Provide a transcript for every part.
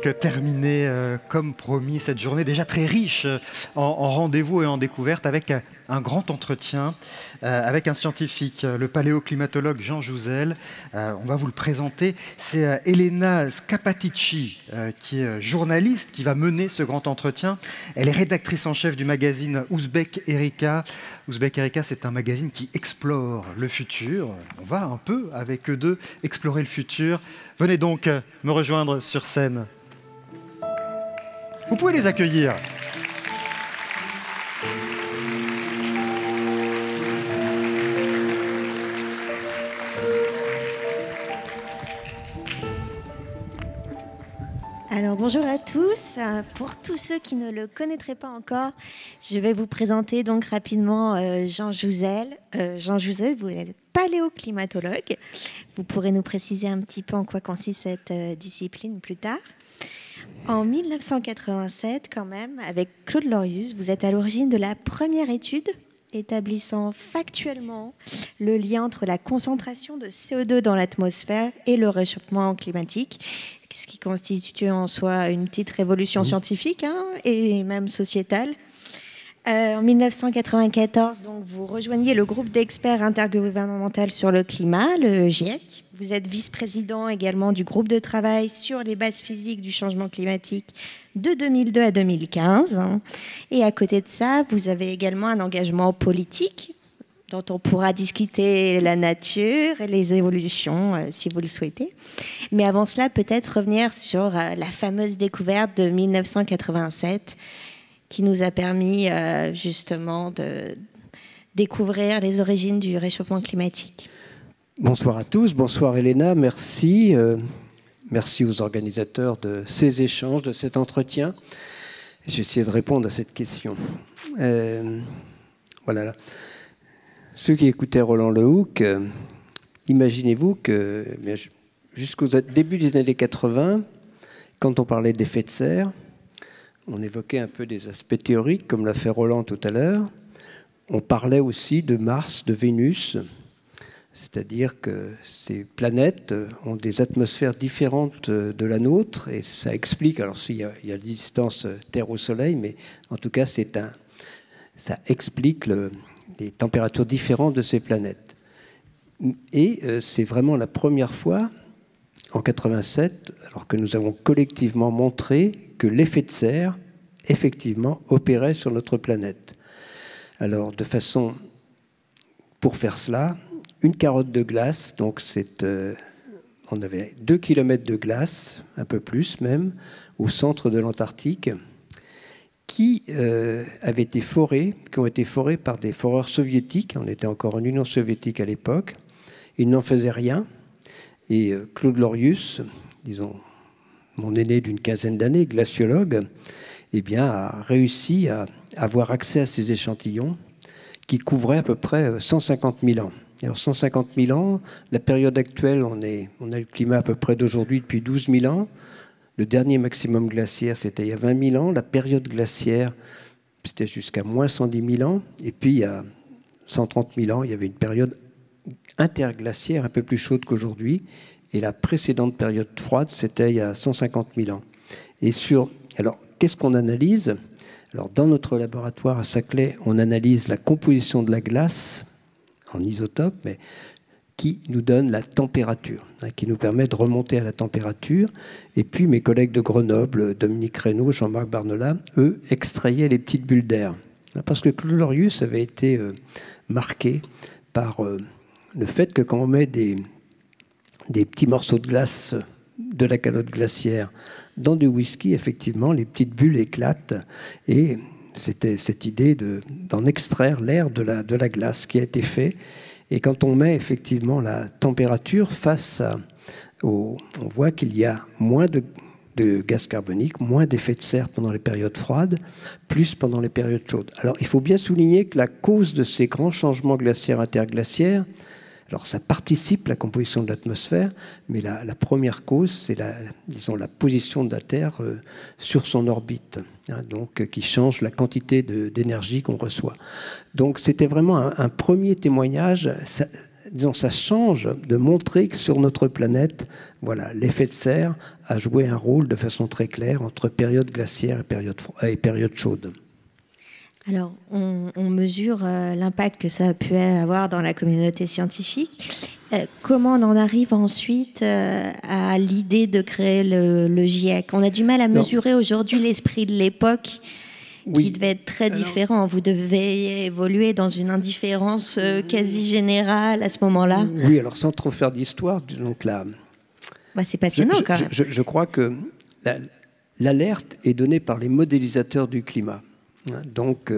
donc terminer, comme promis, cette journée déjà très riche en rendez-vous et en découvertes avec un grand entretien avec un scientifique, le paléoclimatologue Jean Jouzel. On va vous le présenter. C'est Elena Scappaticci, qui est journaliste, qui va mener ce grand entretien. Elle est rédactrice en chef du magazine Ouzbek Erika. Ouzbek Erika, c'est un magazine qui explore le futur. On va un peu, avec eux deux, explorer le futur. Venez donc me rejoindre sur scène. Vous pouvez les accueillir. Alors bonjour à tous. Pour tous ceux qui ne le connaîtraient pas encore, je vais vous présenter donc rapidement Jean Jouzel. Jean Jouzel, vous êtes paléoclimatologue. Vous pourrez nous préciser un petit peu en quoi consiste cette discipline plus tard. En 1987, quand même, avec Claude Lorius, vous êtes à l'origine de la première étude établissant factuellement le lien entre la concentration de CO2 dans l'atmosphère et le réchauffement climatique, ce qui constitue en soi une petite révolution scientifique et même sociétale. En 1994, donc, vous rejoignez le groupe d'experts intergouvernemental sur le climat, le GIEC. Vous êtes vice-président également du groupe de travail sur les bases physiques du changement climatique de 2002 à 2015. Et à côté de ça, vous avez également un engagement politique dont on pourra discuter la nature et les évolutions si vous le souhaitez. Mais avant cela, peut-être revenir sur la fameuse découverte de 1987 qui nous a permis justement de découvrir les origines du réchauffement climatique. Bonsoir à tous, bonsoir Elena, merci. Merci aux organisateurs de ces échanges, de cet entretien. J'ai essayé de répondre à cette question. Voilà. Ceux qui écoutaient Roland Lehoucq, imaginez-vous que jusqu'au début des années 80, quand on parlait d'effet de serre, on évoquait un peu des aspects théoriques, comme l'a fait Roland tout à l'heure. On parlait aussi de Mars, de Vénus, c'est-à-dire que ces planètes ont des atmosphères différentes de la nôtre, et ça explique, alors s'il y a la distance Terre au Soleil, mais en tout cas, ça explique les températures différentes de ces planètes. Et c'est vraiment la première fois, en 87, alors que nous avons collectivement montré que l'effet de serre, effectivement, opérait sur notre planète. Alors, pour faire cela, une carotte de glace, donc on avait 2 km de glace, un peu plus même, au centre de l'Antarctique, qui ont été forés par des foreurs soviétiques. On était encore en Union soviétique à l'époque. Ils n'en faisaient rien. Et Claude Lorius, disons, mon aîné d'une quinzaine d'années, glaciologue, a réussi à avoir accès à ces échantillons qui couvraient à peu près 150 000 ans. Alors 150 000 ans, la période actuelle, on a le climat à peu près d'aujourd'hui depuis 12 000 ans. Le dernier maximum glaciaire, c'était il y a 20 000 ans. La période glaciaire, c'était jusqu'à moins 110 000 ans. Et puis, il y a 130 000 ans, il y avait une période interglaciaire un peu plus chaude qu'aujourd'hui. Et la précédente période froide, c'était il y a 150 000 ans. Alors, qu'est-ce qu'on analyse ? Alors, dans notre laboratoire à Saclay, on analyse la composition de la glace en isotope, mais qui nous donne la température, qui nous permet de remonter à la température. Et puis mes collègues de Grenoble, Dominique Reynaud, Jean-Marc Barnola, eux, extrayaient les petites bulles d'air. Parce que Claude Lorius avait été marqué par le fait que quand on met des petits morceaux de glace de la calotte glaciaire dans du whisky, effectivement, les petites bulles éclatent. Et c'était cette idée d'en extraire l'air de la glace qui a été fait. Et quand on met effectivement la température on voit qu'il y a moins de gaz carbonique, moins d'effet de serre pendant les périodes froides, plus pendant les périodes chaudes. Alors il faut bien souligner que la cause de ces grands changements glaciaires interglaciaires, alors ça participe à la composition de l'atmosphère, mais la première cause, c'est la position de la Terre sur son orbite, donc qui change la quantité d'énergie qu'on reçoit. Donc c'était vraiment un premier témoignage. disons, ça change de montrer que sur notre planète, voilà, l'effet de serre a joué un rôle de façon très claire entre période glaciaire et période chaude. Alors, on mesure l'impact que ça a pu avoir dans la communauté scientifique. Comment on en arrive ensuite à l'idée de créer le GIEC? On a du mal à mesurer aujourd'hui l'esprit de l'époque, qui devait être très différent. Vous devez évoluer dans une indifférence quasi générale à ce moment-là. Oui, alors sans trop faire d'histoire, donc là... c'est passionnant quand même. Je crois que l'alerte est donnée par les modélisateurs du climat. Donc,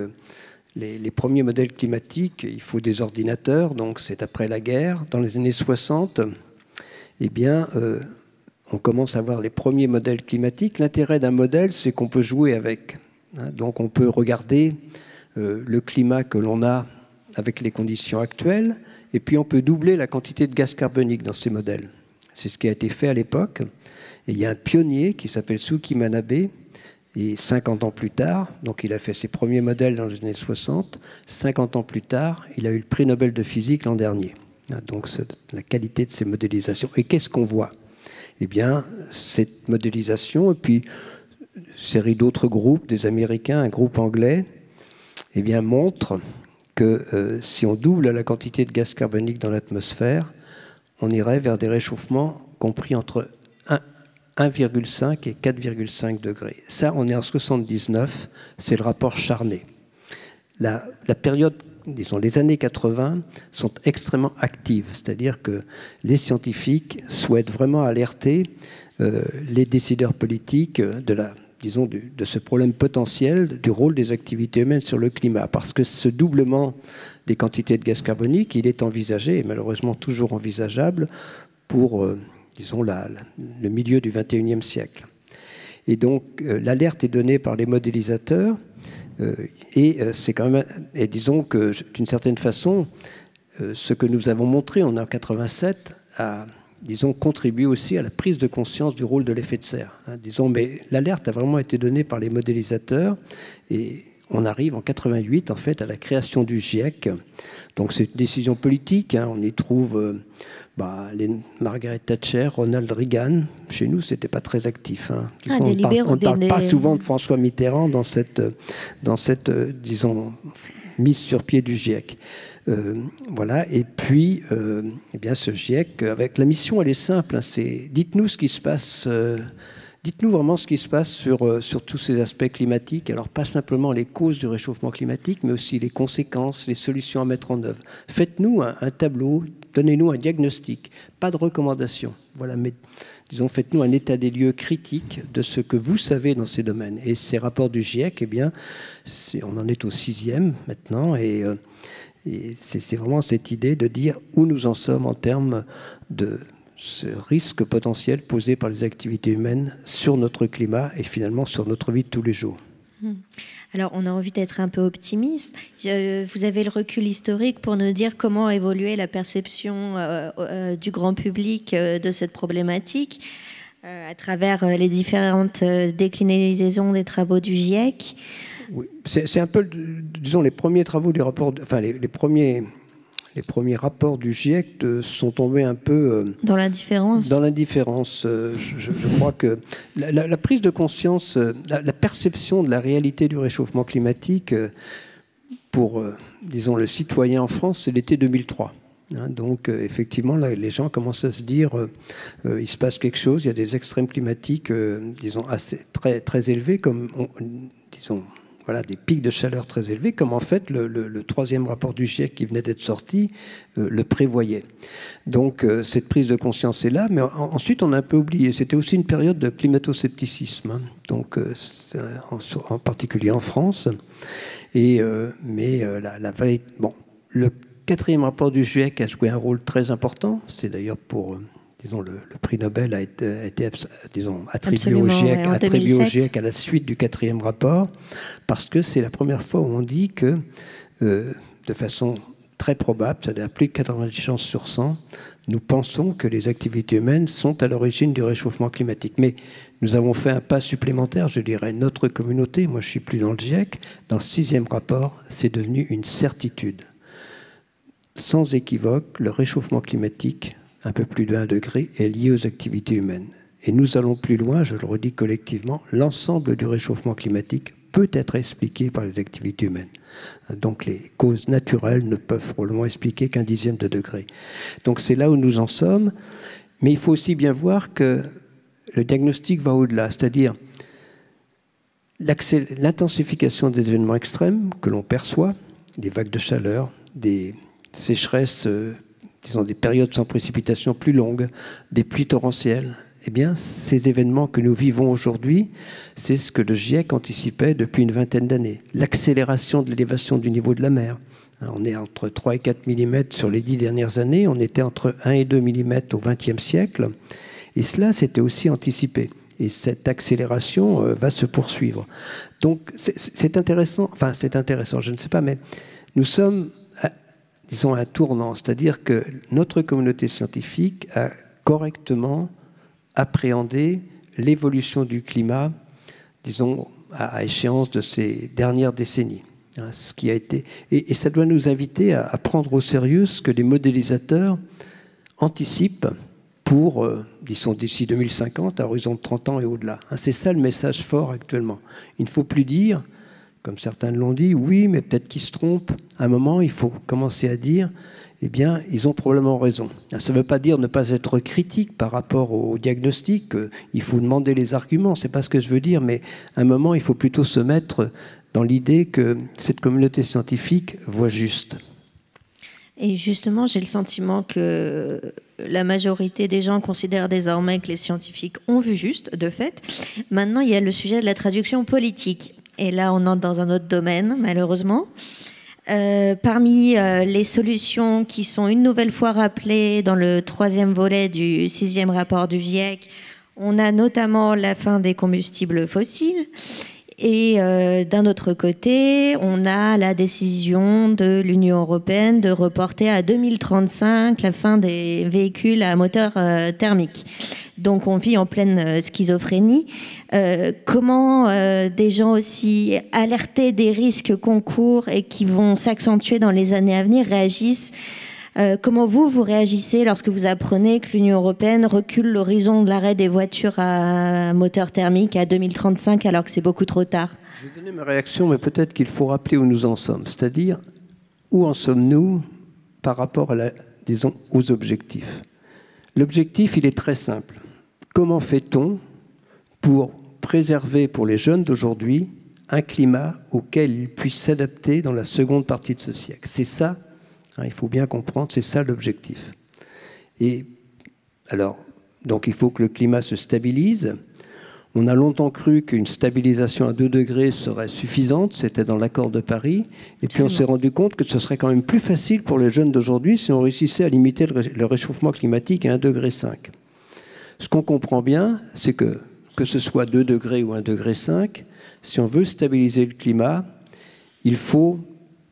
les premiers modèles climatiques, il faut des ordinateurs, donc c'est après la guerre. Dans les années 60, eh bien, on commence à voir les premiers modèles climatiques. L'intérêt d'un modèle, c'est qu'on peut jouer avec. Donc, on peut regarder le climat que l'on a avec les conditions actuelles, et puis on peut doubler la quantité de gaz carbonique dans ces modèles. C'est ce qui a été fait à l'époque. Et il y a un pionnier qui s'appelle Suki Manabe. Et 50 ans plus tard, donc il a fait ses premiers modèles dans les années 60, 50 ans plus tard, il a eu le prix Nobel de physique l'an dernier. Donc c'est la qualité de ces modélisations. Et qu'est-ce qu'on voit? Eh bien, cette modélisation, et puis une série d'autres groupes, des Américains, un groupe anglais, eh bien, montre que si on double la quantité de gaz carbonique dans l'atmosphère, on irait vers des réchauffements compris entre 1,5 et 4,5 degrés. Ça, on est en 79, c'est le rapport Charnay. La période, disons, les années 80 sont extrêmement actives, c'est-à-dire que les scientifiques souhaitent vraiment alerter les décideurs politiques de ce problème potentiel du rôle des activités humaines sur le climat, parce que ce doublement des quantités de gaz carbonique, il est envisagé, et malheureusement toujours envisageable, pour disons, le milieu du XXIe siècle. Et donc, l'alerte est donnée par les modélisateurs, c'est quand même, et disons que, d'une certaine façon, ce que nous avons montré en 87 a, disons, contribué aussi à la prise de conscience du rôle de l'effet de serre. Disons, mais l'alerte a vraiment été donnée par les modélisateurs, et on arrive en 88, en fait, à la création du GIEC. Donc, c'est une décision politique, on y trouve... Margaret Thatcher, Ronald Reagan, chez nous, c'était pas très actif. On ne parle pas souvent de François Mitterrand dans cette disons, mise sur pied du GIEC. Voilà. Et puis, eh bien, ce GIEC, avec la mission, elle est simple. C'est dites-nous ce qui se passe. Dites-nous vraiment ce qui se passe sur tous ces aspects climatiques. Alors, pas simplement les causes du réchauffement climatique, mais aussi les conséquences, les solutions à mettre en œuvre. Faites-nous un tableau, donnez-nous un diagnostic, pas de recommandations. Voilà, mais disons, faites-nous un état des lieux critique de ce que vous savez dans ces domaines. Et ces rapports du GIEC, eh bien, on en est au 6e maintenant, et c'est vraiment cette idée de dire où nous en sommes en termes de ce risque potentiel posé par les activités humaines sur notre climat et finalement sur notre vie de tous les jours. Alors, on a envie d'être un peu optimiste. Vous avez le recul historique pour nous dire comment a évolué la perception du grand public de cette problématique à travers les différentes déclinaisons des travaux du GIEC. Oui, c'est un peu, disons, les premiers travaux du rapport, enfin les premiers rapports du GIEC sont tombés un peu... dans l'indifférence. Dans l'indifférence. Je crois que la prise de conscience, la perception de la réalité du réchauffement climatique pour, disons, le citoyen en France, c'est l'été 2003. Donc, effectivement, là, les gens commencent à se dire il se passe quelque chose, il y a des extrêmes climatiques, disons, très, très élevés, comme, disons... Voilà, des pics de chaleur très élevés, comme en fait le troisième rapport du GIEC qui venait d'être sorti le prévoyait. Donc cette prise de conscience est là, mais ensuite on a un peu oublié. C'était aussi une période de climato-scepticisme, donc en particulier en France. Et bon, le quatrième rapport du GIEC a joué un rôle très important. C'est d'ailleurs pour disons, le prix Nobel a été disons, attribué au GIEC à la suite du quatrième rapport, parce que c'est la première fois où on dit que, de façon très probable, c'est-à-dire plus de 90 chances sur 100, nous pensons que les activités humaines sont à l'origine du réchauffement climatique. Mais nous avons fait un pas supplémentaire, je dirais, notre communauté, moi je ne suis plus dans le GIEC, dans le 6e rapport, c'est devenu une certitude. sans équivoque, le réchauffement climatique, un peu plus de 1 degré, est lié aux activités humaines. Et nous allons plus loin, je le redis collectivement, l'ensemble du réchauffement climatique peut être expliqué par les activités humaines. Donc les causes naturelles ne peuvent probablement expliquer qu'un dixième de degré. Donc c'est là où nous en sommes, mais il faut aussi bien voir que le diagnostic va au-delà, c'est-à-dire l'intensification des événements extrêmes que l'on perçoit, des vagues de chaleur, des sécheresses, disons des périodes sans précipitation plus longues, des pluies torrentielles. Eh bien, ces événements que nous vivons aujourd'hui, c'est ce que le GIEC anticipait depuis une vingtaine d'années. L'accélération de l'élévation du niveau de la mer. On est entre 3 et 4 mm sur les 10 dernières années. On était entre 1 et 2 mm au XXe siècle. Et cela, c'était aussi anticipé. Et cette accélération va se poursuivre. Donc, c'est intéressant. Enfin, c'est intéressant, je ne sais pas, mais nous sommes, disons, à un tournant. C'est-à-dire que notre communauté scientifique a correctement appréhender l'évolution du climat, disons, à échéance de ces dernières décennies. Ce qui a été, et ça doit nous inviter à prendre au sérieux ce que les modélisateurs anticipent pour, disons, d'ici 2050, à horizon de 30 ans et au-delà. C'est ça le message fort actuellement. Il ne faut plus dire, comme certains l'ont dit, oui, mais peut-être qu'ils se trompent. À un moment, il faut commencer à dire, eh bien, ils ont probablement raison. Ça ne veut pas dire ne pas être critique par rapport au diagnostic. Il faut demander les arguments, ce n'est pas ce que je veux dire, mais à un moment, il faut plutôt se mettre dans l'idée que cette communauté scientifique voit juste. Et justement, j'ai le sentiment que la majorité des gens considèrent désormais que les scientifiques ont vu juste, de fait. Maintenant, il y a le sujet de la traduction politique. Et là, on entre dans un autre domaine, malheureusement. Parmi les solutions qui sont une nouvelle fois rappelées dans le 3e volet du 6e rapport du GIEC, on a notamment la fin des combustibles fossiles. Et d'un autre côté, on a la décision de l'Union européenne de reporter à 2035 la fin des véhicules à moteur thermique. Donc on vit en pleine schizophrénie. Comment des gens aussi alertés des risques qu'on court et qui vont s'accentuer dans les années à venir réagissent? Comment vous réagissez lorsque vous apprenez que l'Union européenne recule l'horizon de l'arrêt des voitures à moteur thermique à 2035 alors que c'est beaucoup trop tard? Je vais donner ma réaction, mais peut-être qu'il faut rappeler où nous en sommes. C'est-à-dire, où en sommes-nous par rapport disons, aux objectifs? L'objectif, il est très simple. Comment fait-on pour préserver pour les jeunes d'aujourd'hui un climat auquel ils puissent s'adapter dans la seconde partie de ce siècle? C'est ça, il faut bien comprendre, c'est ça l'objectif. Et alors, donc il faut que le climat se stabilise. On a longtemps cru qu'une stabilisation à 2 degrés serait suffisante, c'était dans l'accord de Paris, et puis on s'est rendu compte que ce serait quand même plus facile pour les jeunes d'aujourd'hui si on réussissait à limiter le réchauffement climatique à 1,5 degré. Ce qu'on comprend bien, c'est que ce soit 2 degrés ou 1,5 degré, si on veut stabiliser le climat, il faut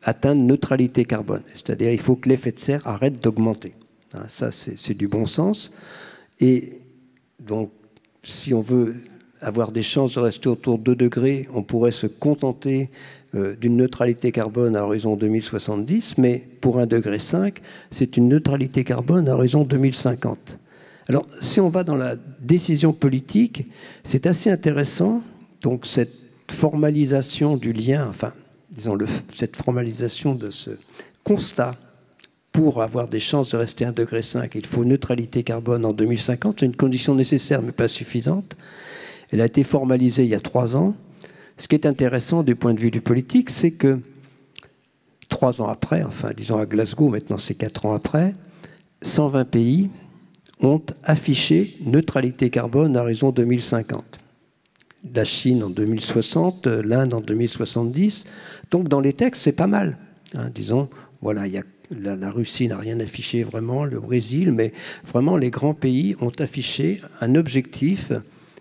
atteindre neutralité carbone. C'est-à-dire il faut que l'effet de serre arrête d'augmenter. Ça, c'est du bon sens. Et donc, si on veut avoir des chances de rester autour de 2 degrés, on pourrait se contenter d'une neutralité carbone à horizon 2070, mais pour 1,5 degré, c'est une neutralité carbone à horizon 2050. Alors, si on va dans la décision politique, c'est assez intéressant. Donc, cette formalisation du lien, enfin, disons, cette formalisation de ce constat, pour avoir des chances de rester 1,5 degré, il faut neutralité carbone en 2050. C'est une condition nécessaire, mais pas suffisante. Elle a été formalisée il y a 3 ans. Ce qui est intéressant du point de vue du politique, c'est que 3 ans après, enfin, disons à Glasgow, maintenant c'est 4 ans après, 120 pays ont affiché neutralité carbone à horizon 2050. La Chine en 2060, l'Inde en 2070. Donc dans les textes, c'est pas mal. Disons, voilà, la Russie n'a rien affiché vraiment, le Brésil, mais vraiment les grands pays ont affiché un objectif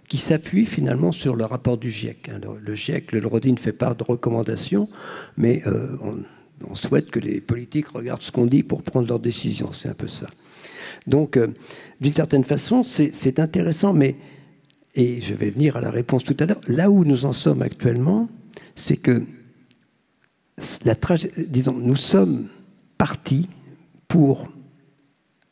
qui s'appuie finalement sur le rapport du GIEC. Le GIEC, le redis, ne fait pas de recommandations, mais on souhaite que les politiques regardent ce qu'on dit pour prendre leurs décisions. C'est un peu ça. Donc, d'une certaine façon, c'est intéressant, mais, et je vais venir à la réponse tout à l'heure, là où nous en sommes actuellement, c'est que, disons, nous sommes partis pour,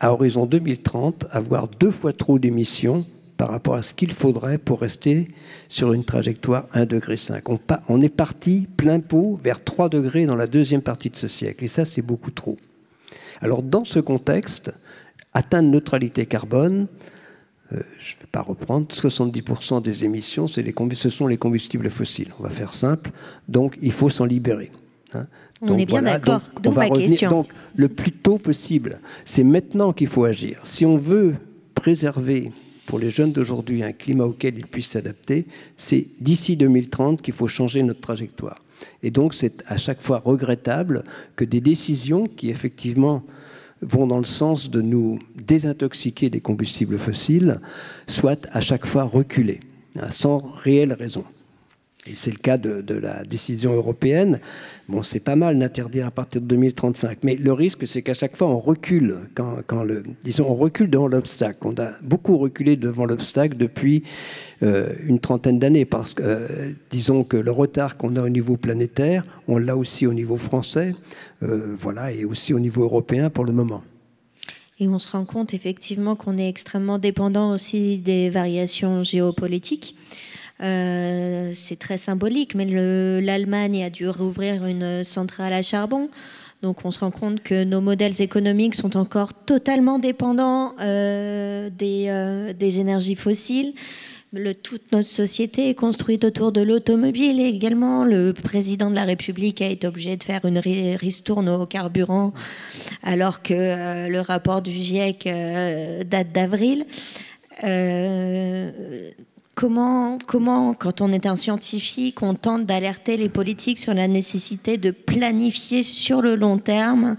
à horizon 2030, avoir 2 fois trop d'émissions par rapport à ce qu'il faudrait pour rester sur une trajectoire 1,5 degré. On est parti plein pot vers 3 degrés dans la deuxième partie de ce siècle. Et ça, c'est beaucoup trop. Alors, dans ce contexte, atteindre neutralité carbone, je ne vais pas reprendre, 70% des émissions, ce sont les combustibles fossiles. On va faire simple. Donc, il faut s'en libérer. Hein. On est bien d'accord. Donc, ma question. Donc, le plus tôt possible. C'est maintenant qu'il faut agir. Si on veut préserver pour les jeunes d'aujourd'hui un climat auquel ils puissent s'adapter, c'est d'ici 2030 qu'il faut changer notre trajectoire. Et donc, c'est à chaque fois regrettable que des décisions qui, effectivement, vont dans le sens de nous désintoxiquer des combustibles fossiles soient à chaque fois reculées, sans réelle raison. Et c'est le cas de la décision européenne. Bon, c'est pas mal d'interdire à partir de 2035, mais le risque, c'est qu'à chaque fois, on recule. On recule devant l'obstacle. On a beaucoup reculé devant l'obstacle depuis une trentaine d'années, parce que, disons que le retard qu'on a au niveau planétaire, on l'a aussi au niveau français, et aussi au niveau européen pour le moment. Et on se rend compte effectivement qu'on est extrêmement dépendant aussi des variations géopolitiques. C'est très symbolique, mais l'Allemagne a dû rouvrir une centrale à charbon. Donc on se rend compte que nos modèles économiques sont encore totalement dépendants des énergies fossiles. Toute notre société est construite autour de l'automobile et également. Le président de la République a été obligé de faire une ristourne au carburant alors que le rapport du GIEC date d'avril. Comment, quand on est un scientifique, on tente d'alerter les politiques sur la nécessité de planifier sur le long terme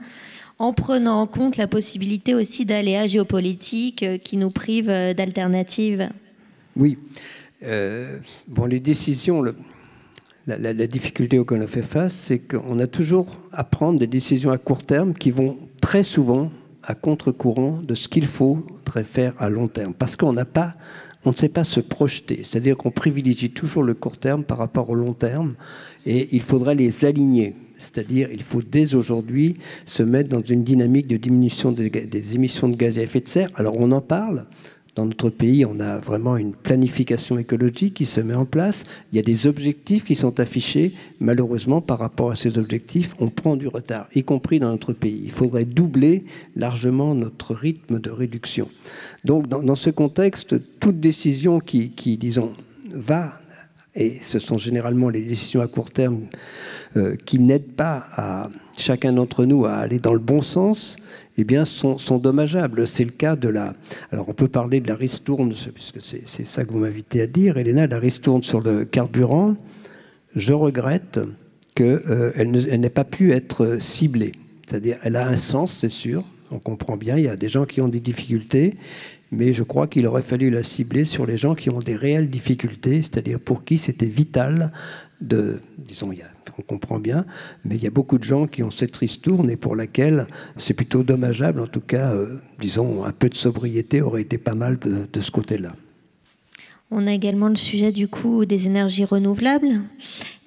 en prenant en compte la possibilité aussi d'aléas géopolitiques qui nous privent d'alternatives? Oui. Les décisions, la difficulté auquel on fait face, c'est qu'on a toujours à prendre des décisions à court terme qui vont très souvent à contre-courant de ce qu'il faudrait faire à long terme. Parce qu'on ne sait pas se projeter. C'est-à-dire qu'on privilégie toujours le court terme par rapport au long terme et il faudrait les aligner. C'est-à-dire il faut dès aujourd'hui se mettre dans une dynamique de diminution des émissions de gaz à effet de serre. Alors on en parle. Dans notre pays, on a vraiment une planification écologique qui se met en place. Il y a des objectifs qui sont affichés. Malheureusement, par rapport à ces objectifs, on prend du retard, y compris dans notre pays. Il faudrait doubler largement notre rythme de réduction. Donc, dans ce contexte, toute décision qui disons, va, et ce sont généralement les décisions à court terme qui n'aident pas à chacun d'entre nous à aller dans le bon sens, eh bien, sont dommageables. C'est le cas de la... Alors, on peut parler de la ristourne, puisque c'est ça que vous m'invitez à dire, Elena, la ristourne sur le carburant. Je regrette qu'elle n'ait pas pu être ciblée. C'est-à-dire, elle a un sens, c'est sûr, on comprend bien, il y a des gens qui ont des difficultés, mais je crois qu'il aurait fallu la cibler sur les gens qui ont des réelles difficultés, c'est-à-dire pour qui c'était vital on comprend bien, mais il y a beaucoup de gens qui ont cette ristourne et pour laquelle c'est plutôt dommageable. En tout cas, un peu de sobriété aurait été pas mal de ce côté-là. On a également le sujet du coup des énergies renouvelables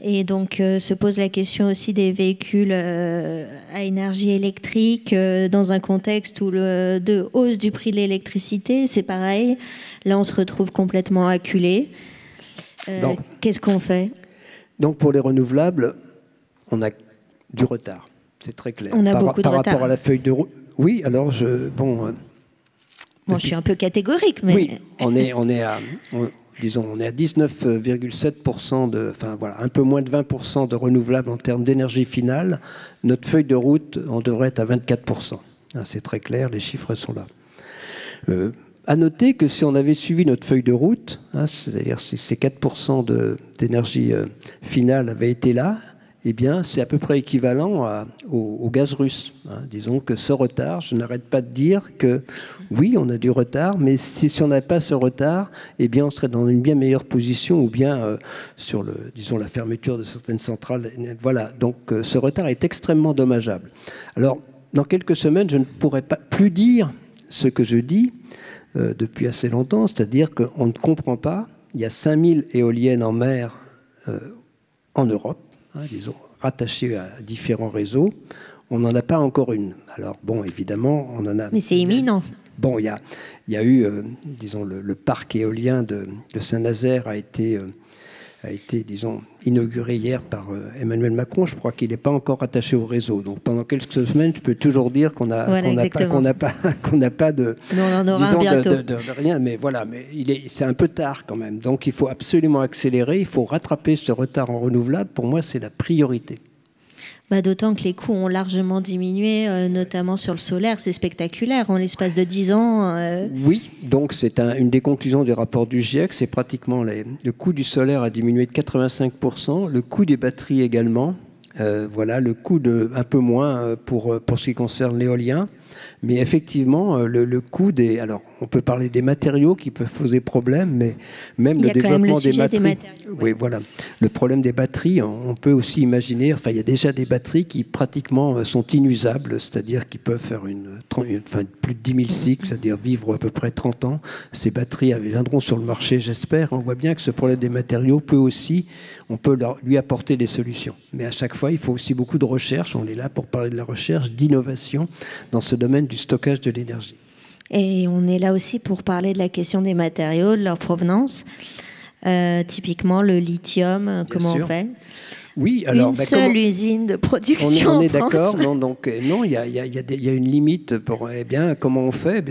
et donc se pose la question aussi des véhicules à énergie électrique dans un contexte de hausse du prix de l'électricité. C'est pareil, là on se retrouve complètement acculé. Qu'est-ce qu'on fait ? Donc pour les renouvelables, on a du retard, c'est très clair. On a beaucoup de retard. Par rapport à la feuille de route. Oui, alors je suis un peu catégorique, mais... Oui, on est à 19,7% un peu moins de 20% de renouvelables en termes d'énergie finale. Notre feuille de route, on devrait être à 24%. C'est très clair, les chiffres sont là. À noter que si on avait suivi notre feuille de route, c'est-à-dire si ces 4% d'énergie finale avaient été là, eh bien, c'est à peu près équivalent au gaz russe. Disons que ce retard, je n'arrête pas de dire que oui, on a du retard, mais si on n'avait pas ce retard, eh bien, on serait dans une bien meilleure position, ou bien sur la fermeture de certaines centrales. Voilà, donc ce retard est extrêmement dommageable. Alors, dans quelques semaines, je ne pourrai pas plus dire ce que je dis depuis assez longtemps, c'est-à-dire qu'on ne comprend pas. Il y a 5000 éoliennes en mer en Europe, rattachées à différents réseaux. On n'en a pas encore une. Alors bon, évidemment, on en a... Mais c'est imminent. Bon, il y a eu, disons, le parc éolien de Saint-Nazaire a été, disons, inauguré hier par Emmanuel Macron. Je crois qu'il n'est pas encore attaché au réseau. Donc pendant quelques semaines, je peux toujours dire qu'on n'a pas de, mais on en aura disons, bientôt. de rien. Mais voilà, mais c'est un peu tard quand même. Donc il faut absolument accélérer. Il faut rattraper ce retard en renouvelable. Pour moi, c'est la priorité. D'autant que les coûts ont largement diminué, notamment sur le solaire. C'est spectaculaire en l'espace de 10 ans. Oui, donc c'est une des conclusions du rapport du GIEC. C'est pratiquement le coût du solaire a diminué de 85%, le coût des batteries également. Voilà, le coût un peu moins pour ce qui concerne l'éolien. Mais effectivement, le coût des... Alors, on peut parler des matériaux qui peuvent poser problème, mais même le développement des matériaux. Oui, voilà. Le problème des batteries, on peut aussi imaginer... Enfin, il y a déjà des batteries qui pratiquement sont inusables, c'est-à-dire qui peuvent faire plus de 10 000 cycles, c'est-à-dire vivre à peu près 30 ans. Ces batteries viendront sur le marché, j'espère. On voit bien que ce problème des matériaux peut aussi... On peut lui apporter des solutions. Mais à chaque fois, il faut aussi beaucoup de recherche. On est là pour parler de la recherche, d'innovation dans ce domaine du stockage de l'énergie. Et on est là aussi pour parler de la question des matériaux, de leur provenance. Typiquement, le lithium, comment on fait ? Oui, alors, une seule usine de production. On est d'accord. Non, il y a une limite pour. Comment on fait ?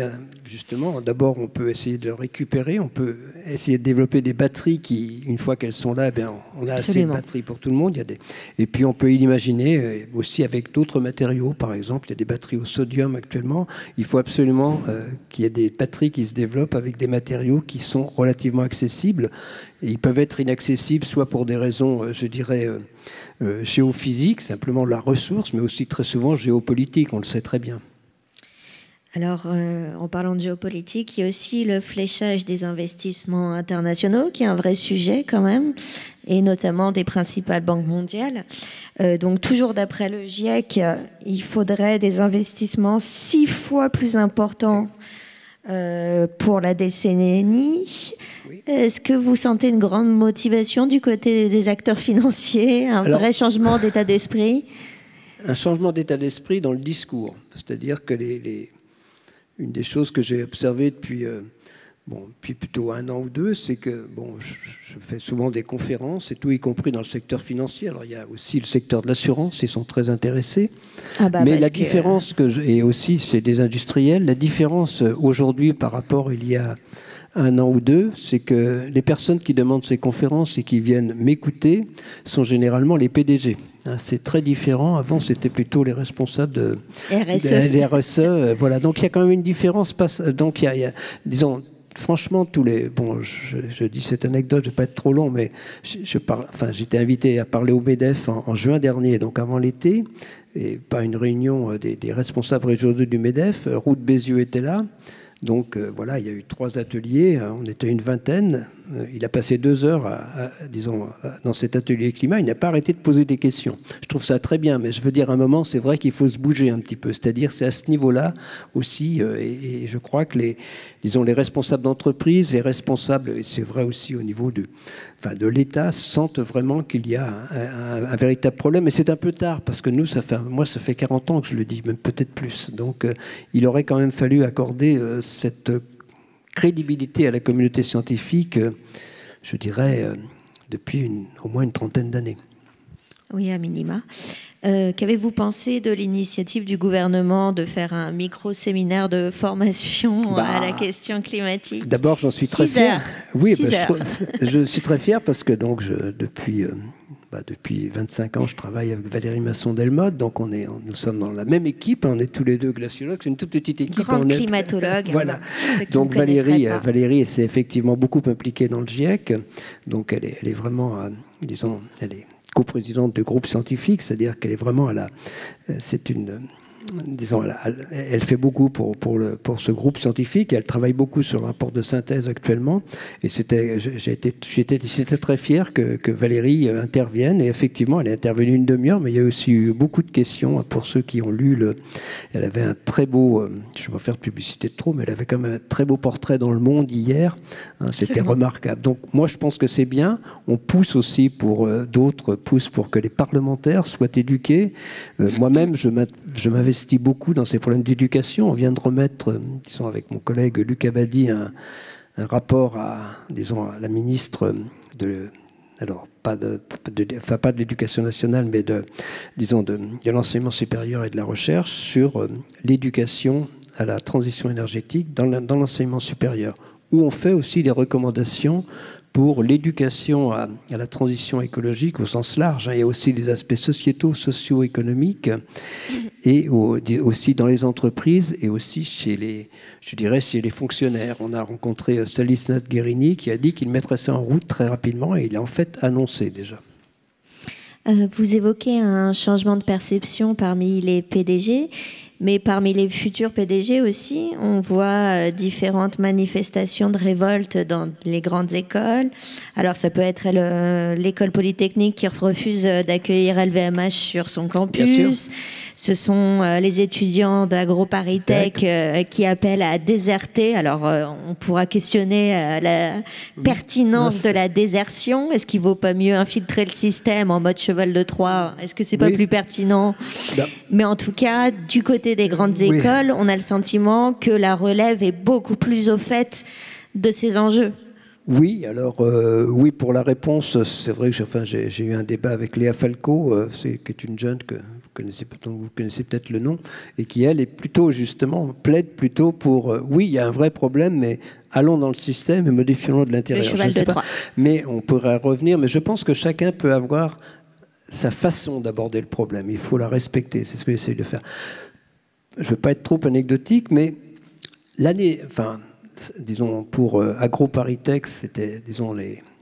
Justement, d'abord, on peut essayer de récupérer, on peut essayer de développer des batteries qui, une fois qu'elles sont là, on a assez de batteries pour tout le monde. Et puis, on peut l'imaginer aussi avec d'autres matériaux. Par exemple, il y a des batteries au sodium actuellement. Il faut absolument qu'il y ait des batteries qui se développent avec des matériaux qui sont relativement accessibles. Et ils peuvent être inaccessibles soit pour des raisons, je dirais, géophysiques, simplement la ressource, mais aussi très souvent géopolitiques, on le sait très bien. Alors, en parlant de géopolitique, il y a aussi le fléchage des investissements internationaux, qui est un vrai sujet quand même, et notamment des principales banques mondiales. Donc, toujours d'après le GIEC, il faudrait des investissements 6 fois plus importants pour la décennie. Oui. Est-ce que vous sentez une grande motivation du côté des acteurs financiers, vrai changement d'état d'esprit ? Un changement d'état d'esprit dans le discours. C'est-à-dire que une des choses que j'ai observées depuis plutôt 1 an ou 2, c'est que je fais souvent des conférences, et tout, y compris dans le secteur financier. Alors il y a aussi le secteur de l'assurance, ils sont très intéressés. Mais la différence et aussi chez des industriels, la différence aujourd'hui par rapport il y a 1 an ou 2, c'est que les personnes qui demandent ces conférences et qui viennent m'écouter sont généralement les PDG. C'est très différent. Avant, c'était plutôt les responsables de les RSE. Voilà. Donc, il y a quand même une différence. Donc, il y a disons, franchement, je dis cette anecdote, je ne vais pas être trop long, mais j'étais invité à parler au MEDEF en juin dernier, donc avant l'été, et pas une réunion des responsables régionaux du MEDEF. Ruth Bézieux était là. Donc voilà, il y a eu 3 ateliers, on était une vingtaine. Il a passé 2 heures, dans cet atelier climat. Il n'a pas arrêté de poser des questions. Je trouve ça très bien, mais je veux dire, à un moment, c'est vrai qu'il faut se bouger un petit peu. C'est-à-dire, c'est à ce niveau-là aussi, et je crois que les responsables d'entreprise, les responsables, et c'est vrai aussi au niveau de l'État, sentent vraiment qu'il y a un véritable problème. Et c'est un peu tard, parce que ça fait 40 ans que je le dis, même peut-être plus. Donc, il aurait quand même fallu accorder cette crédibilité à la communauté scientifique, je dirais, depuis au moins une 30aine d'années. Oui, à minima. Qu'avez-vous pensé de l'initiative du gouvernement de faire un micro-séminaire de formation à la question climatique ? D'abord, j'en suis très fier. Oui, je suis très fier parce que depuis 25 ans, je travaille avec Valérie Masson-Delmotte, donc nous sommes dans la même équipe, on est tous les 2 glaciologues, c'est une toute petite équipe. Grande climatologue. Voilà. Donc Valérie s'est effectivement beaucoup impliquée dans le GIEC, donc elle est vraiment, elle est coprésidente de groupe scientifique, c'est-à-dire qu'elle est vraiment c'est disons, elle fait beaucoup pour ce groupe scientifique. Elle travaille beaucoup sur le rapport de synthèse actuellement. Et j'étais très fier que Valérie intervienne. Et effectivement, elle est intervenue une demi-heure, mais il y a aussi eu beaucoup de questions pour ceux qui ont lu. Elle avait un très beau, je ne vais pas faire de publicité de trop, mais elle avait quand même un très beau portrait dans Le Monde hier. C'était remarquable. Donc moi, je pense que c'est bien. On pousse aussi d'autres poussent pour que les parlementaires soient éduqués. Moi-même, je m'investis beaucoup dans ces problèmes d'éducation. On vient de remettre, disons, avec mon collègue Luc Abadi, un rapport à la ministre alors pas de l'éducation nationale, mais de l'enseignement supérieur et de la recherche sur l'éducation à la transition énergétique dans l'enseignement supérieur, où on fait aussi des recommandations pour l'éducation à la transition écologique au sens large. Il y a aussi des aspects sociétaux, socio-économiques, et aussi dans les entreprises et aussi chez les fonctionnaires. On a rencontré Stanislas Guérini qui a dit qu'il mettrait ça en route très rapidement, et il l'a en fait annoncé déjà. Vous évoquez un changement de perception parmi les PDG. Mais parmi les futurs PDG aussi, on voit différentes manifestations de révolte dans les grandes écoles. Alors ça peut être l'école polytechnique qui refuse d'accueillir LVMH sur son campus. Ce sont les étudiants d'AgroParisTech qui appellent à déserter. Alors on pourra questionner la pertinence de la désertion. Est-ce qu'il ne vaut pas mieux infiltrer le système en mode cheval de Troie? Est-ce que c'est pas plus pertinent? Mais en tout cas, du côté des grandes écoles, on a le sentiment que la relève est beaucoup plus au fait de ces enjeux. Oui, alors oui, pour la réponse, c'est vrai que j'ai eu un débat avec Léa Falco, qui est une jeune dont vous connaissez peut-être le nom, et qui, elle, plaide plutôt pour, oui, il y a un vrai problème, mais allons dans le système et modifions-le de l'intérieur. Le cheval de Troie. Mais on pourrait revenir, mais je pense que chacun peut avoir sa façon d'aborder le problème. Il faut la respecter, c'est ce que j'essaye de faire. Je ne veux pas être trop anecdotique, mais pour AgroParisTech, c'était,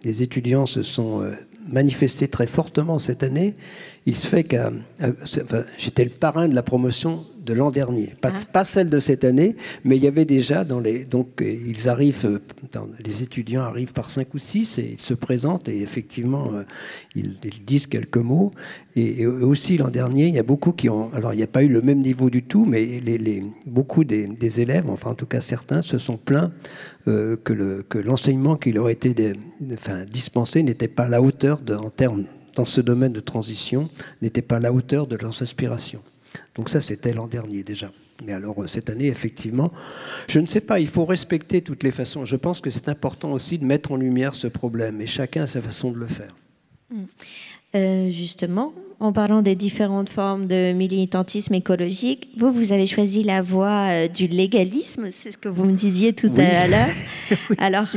les étudiants se sont manifestés très fortement cette année. Il se fait j'étais le parrain de la promotion de l'an dernier, pas celle de cette année, mais il y avait déjà donc ils arrivent, les étudiants arrivent par 5 ou 6 et ils se présentent et effectivement ils disent quelques mots. Et aussi l'an dernier, il y a beaucoup qui ont, alors il n'y a pas eu le même niveau du tout, mais beaucoup des élèves, enfin en tout cas certains, se sont plaints que l'enseignement qui leur était dispensé n'était pas à la hauteur dans ce domaine de transition, n'était pas à la hauteur de leurs aspirations. Donc ça, c'était l'an dernier déjà. Mais alors, cette année, effectivement, je ne sais pas, il faut respecter toutes les façons. Je pense que c'est important aussi de mettre en lumière ce problème, et chacun a sa façon de le faire. Justement, en parlant des différentes formes de militantisme écologique, vous avez choisi la voie du légalisme, c'est ce que vous me disiez tout à l'heure. Alors,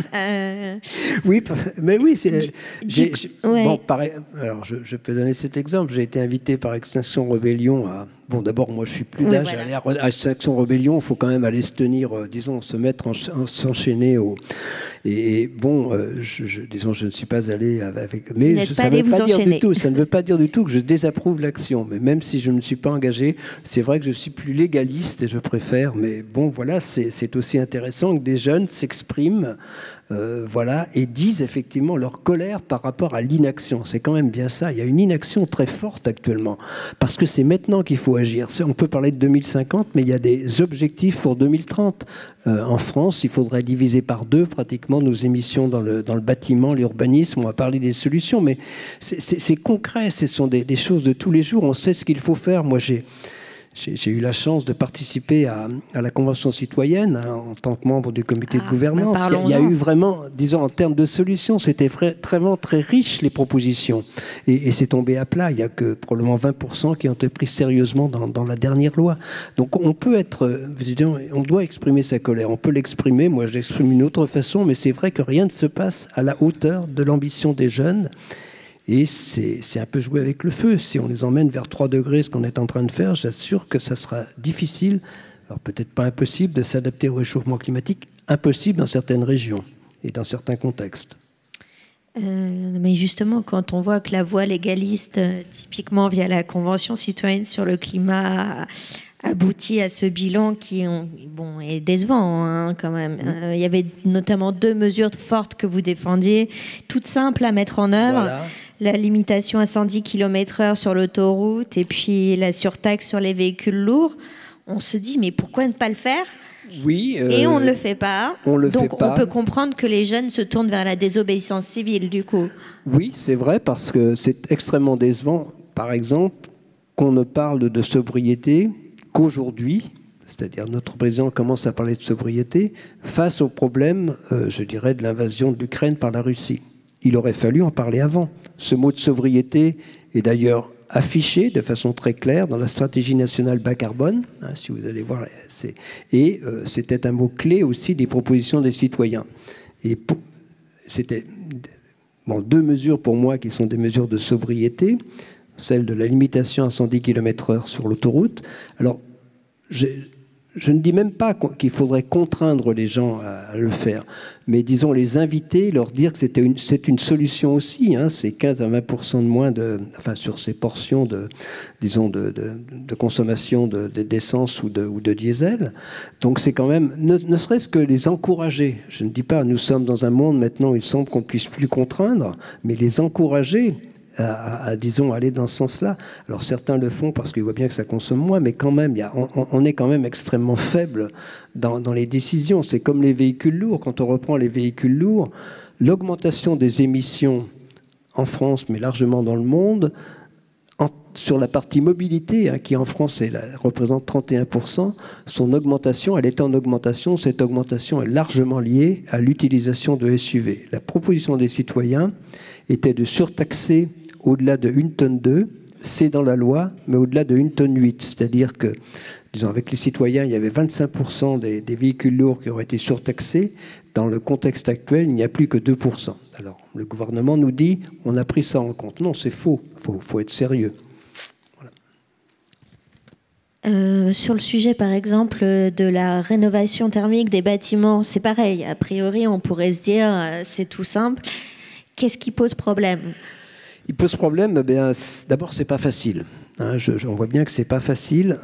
oui, mais oui, bon, pareil. Alors, je peux donner cet exemple. J'ai été invité par Extinction Rebellion à. Bon, d'abord, moi, je suis plus d'âge. À Extinction Rebellion, il faut quand même aller se tenir, se mettre, s'enchaîner au. Et bon, je ne suis pas allé avec. Mais ça ne veut pas dire du tout. Ça ne veut pas dire du tout que je désapprouve l'action. Mais même si je ne me suis pas engagé, c'est vrai que je suis plus légaliste et je préfère. Mais bon, voilà, c'est aussi intéressant que des jeunes s'expriment. Et disent effectivement leur colère par rapport à l'inaction. C'est quand même bien ça. Il y a une inaction très forte actuellement. Parce que c'est maintenant qu'il faut agir. On peut parler de 2050, mais il y a des objectifs pour 2030. En France, il faudrait diviser par 2 pratiquement nos émissions dans le bâtiment, l'urbanisme. On va parler des solutions, mais c'est concret. Ce sont des choses de tous les jours. On sait ce qu'il faut faire. Moi, j'ai eu la chance de participer à la Convention citoyenne en tant que membre du comité de gouvernance. Il y a eu vraiment, disons, en termes de solutions, c'était vraiment très riche les propositions. Et c'est tombé à plat. Il n'y a que probablement 20% qui ont été pris sérieusement dans la dernière loi. Donc on peut on doit exprimer sa colère. On peut l'exprimer. Moi, je l'exprime d'une autre façon, mais c'est vrai que rien ne se passe à la hauteur de l'ambition des jeunes. Et c'est un peu jouer avec le feu. Si on les emmène vers 3 degrés, ce qu'on est en train de faire, j'assure que ça sera difficile, alors peut-être pas impossible, de s'adapter au réchauffement climatique, impossible dans certaines régions et dans certains contextes. Mais justement, quand on voit que la voie légaliste, typiquement via la Convention citoyenne sur le climat, abouti à ce bilan qui est décevant hein, quand même. Il y avait notamment 2 mesures fortes que vous défendiez, toutes simples à mettre en œuvre. Voilà. La limitation à 110 km/h sur l'autoroute et puis la surtaxe sur les véhicules lourds. On se dit, mais pourquoi ne pas le faire ? Oui. Et on ne le fait pas. Donc on peut comprendre que les jeunes se tournent vers la désobéissance civile, du coup. Oui, c'est vrai, parce que c'est extrêmement décevant, par exemple, qu'on ne parle de sobriété qu'aujourd'hui, c'est-à-dire notre président commence à parler de sobriété, face au problème, je dirais, de l'invasion de l'Ukraine par la Russie. Il aurait fallu en parler avant. Ce mot de sobriété est d'ailleurs affiché de façon très claire dans la stratégie nationale bas carbone, hein, si vous allez voir, c'était un mot clé aussi des propositions des citoyens. Et c'était 2 mesures pour moi qui sont des mesures de sobriété, celle de la limitation à 110 km/h sur l'autoroute. Alors, je ne dis même pas qu'il faudrait contraindre les gens à le faire, mais disons les inviter, leur dire que c'est une solution aussi. Hein, c'est 15 à 20% de moins sur ces portions de consommation d'essence ou de diesel. Donc c'est quand même, ne serait-ce que les encourager. Je ne dis pas, nous sommes dans un monde maintenant où il semble qu'on ne puisse plus contraindre, mais les encourager disons, aller dans ce sens-là. Alors certains le font parce qu'ils voient bien que ça consomme moins, mais quand même, on est quand même extrêmement faible dans les décisions. C'est comme les véhicules lourds. Quand on reprend les véhicules lourds, l'augmentation des émissions en France, mais largement dans le monde, sur la partie mobilité, hein, qui en France représente 31%, son augmentation, elle est en augmentation. Cette augmentation est largement liée à l'utilisation de SUV. La proposition des citoyens était de surtaxer au-delà de 1,2 tonne, c'est dans la loi, mais au-delà de 1,8 tonne. C'est-à-dire que, disons, avec les citoyens, il y avait 25% des véhicules lourds qui auraient été surtaxés. Dans le contexte actuel, il n'y a plus que 2%. Alors, le gouvernement nous dit, on a pris ça en compte. Non, c'est faux. Il faut être sérieux. Voilà. Sur le sujet, par exemple, de la rénovation thermique des bâtiments, c'est pareil. A priori, on pourrait se dire, c'est tout simple. Qu'est-ce qui pose problème ? Il pose problème, d'abord, c'est pas facile. Hein, on voit bien que c'est pas facile.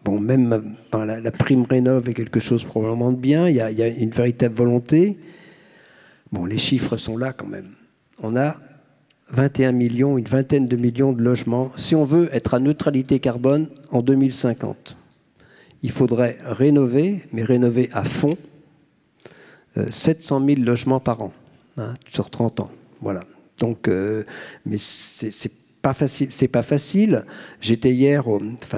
Même la prime rénov' est quelque chose probablement de bien. Il y a une véritable volonté. Les chiffres sont là quand même. On a 21 millions, une vingtaine de millions de logements. Si on veut être à neutralité carbone en 2050, il faudrait rénover, mais rénover à fond, 700 000 logements par an. Hein, sur 30 ans, voilà. Donc, mais c'est pas facile. C'est pas facile. J'étais hier,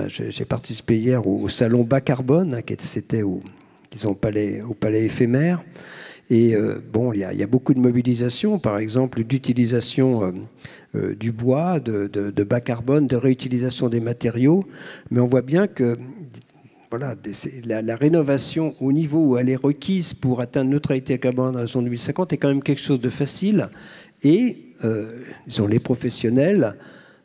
j'ai participé hier au salon bas carbone, hein, c'était au palais éphémère. Et il y a beaucoup de mobilisation, par exemple, d'utilisation du bois, de bas carbone, de réutilisation des matériaux. Mais on voit bien que voilà, la rénovation au niveau où elle est requise pour atteindre neutralité carbone à l'horizon 2050 est quand même quelque chose de facile. Et les professionnels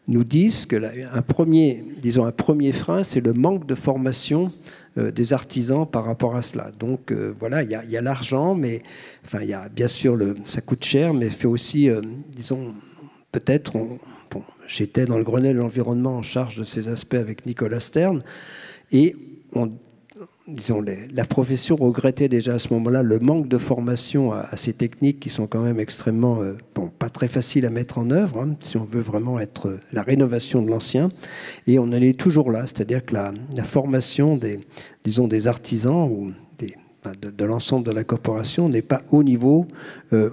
nous disent qu'un premier frein, c'est le manque de formation des artisans par rapport à cela. Donc voilà, il y a l'argent, mais il y a bien sûr ça coûte cher, mais il fait aussi, peut-être, j'étais dans le Grenelle de l'environnement en charge de ces aspects avec Nicolas Stern, et la profession regrettait déjà à ce moment-là le manque de formation à ces techniques qui sont quand même extrêmement, pas très faciles à mettre en œuvre, hein, si on veut vraiment être la rénovation de l'ancien. Et on en est toujours là, c'est-à-dire que la formation des artisans ou de l'ensemble de la corporation n'est pas au niveau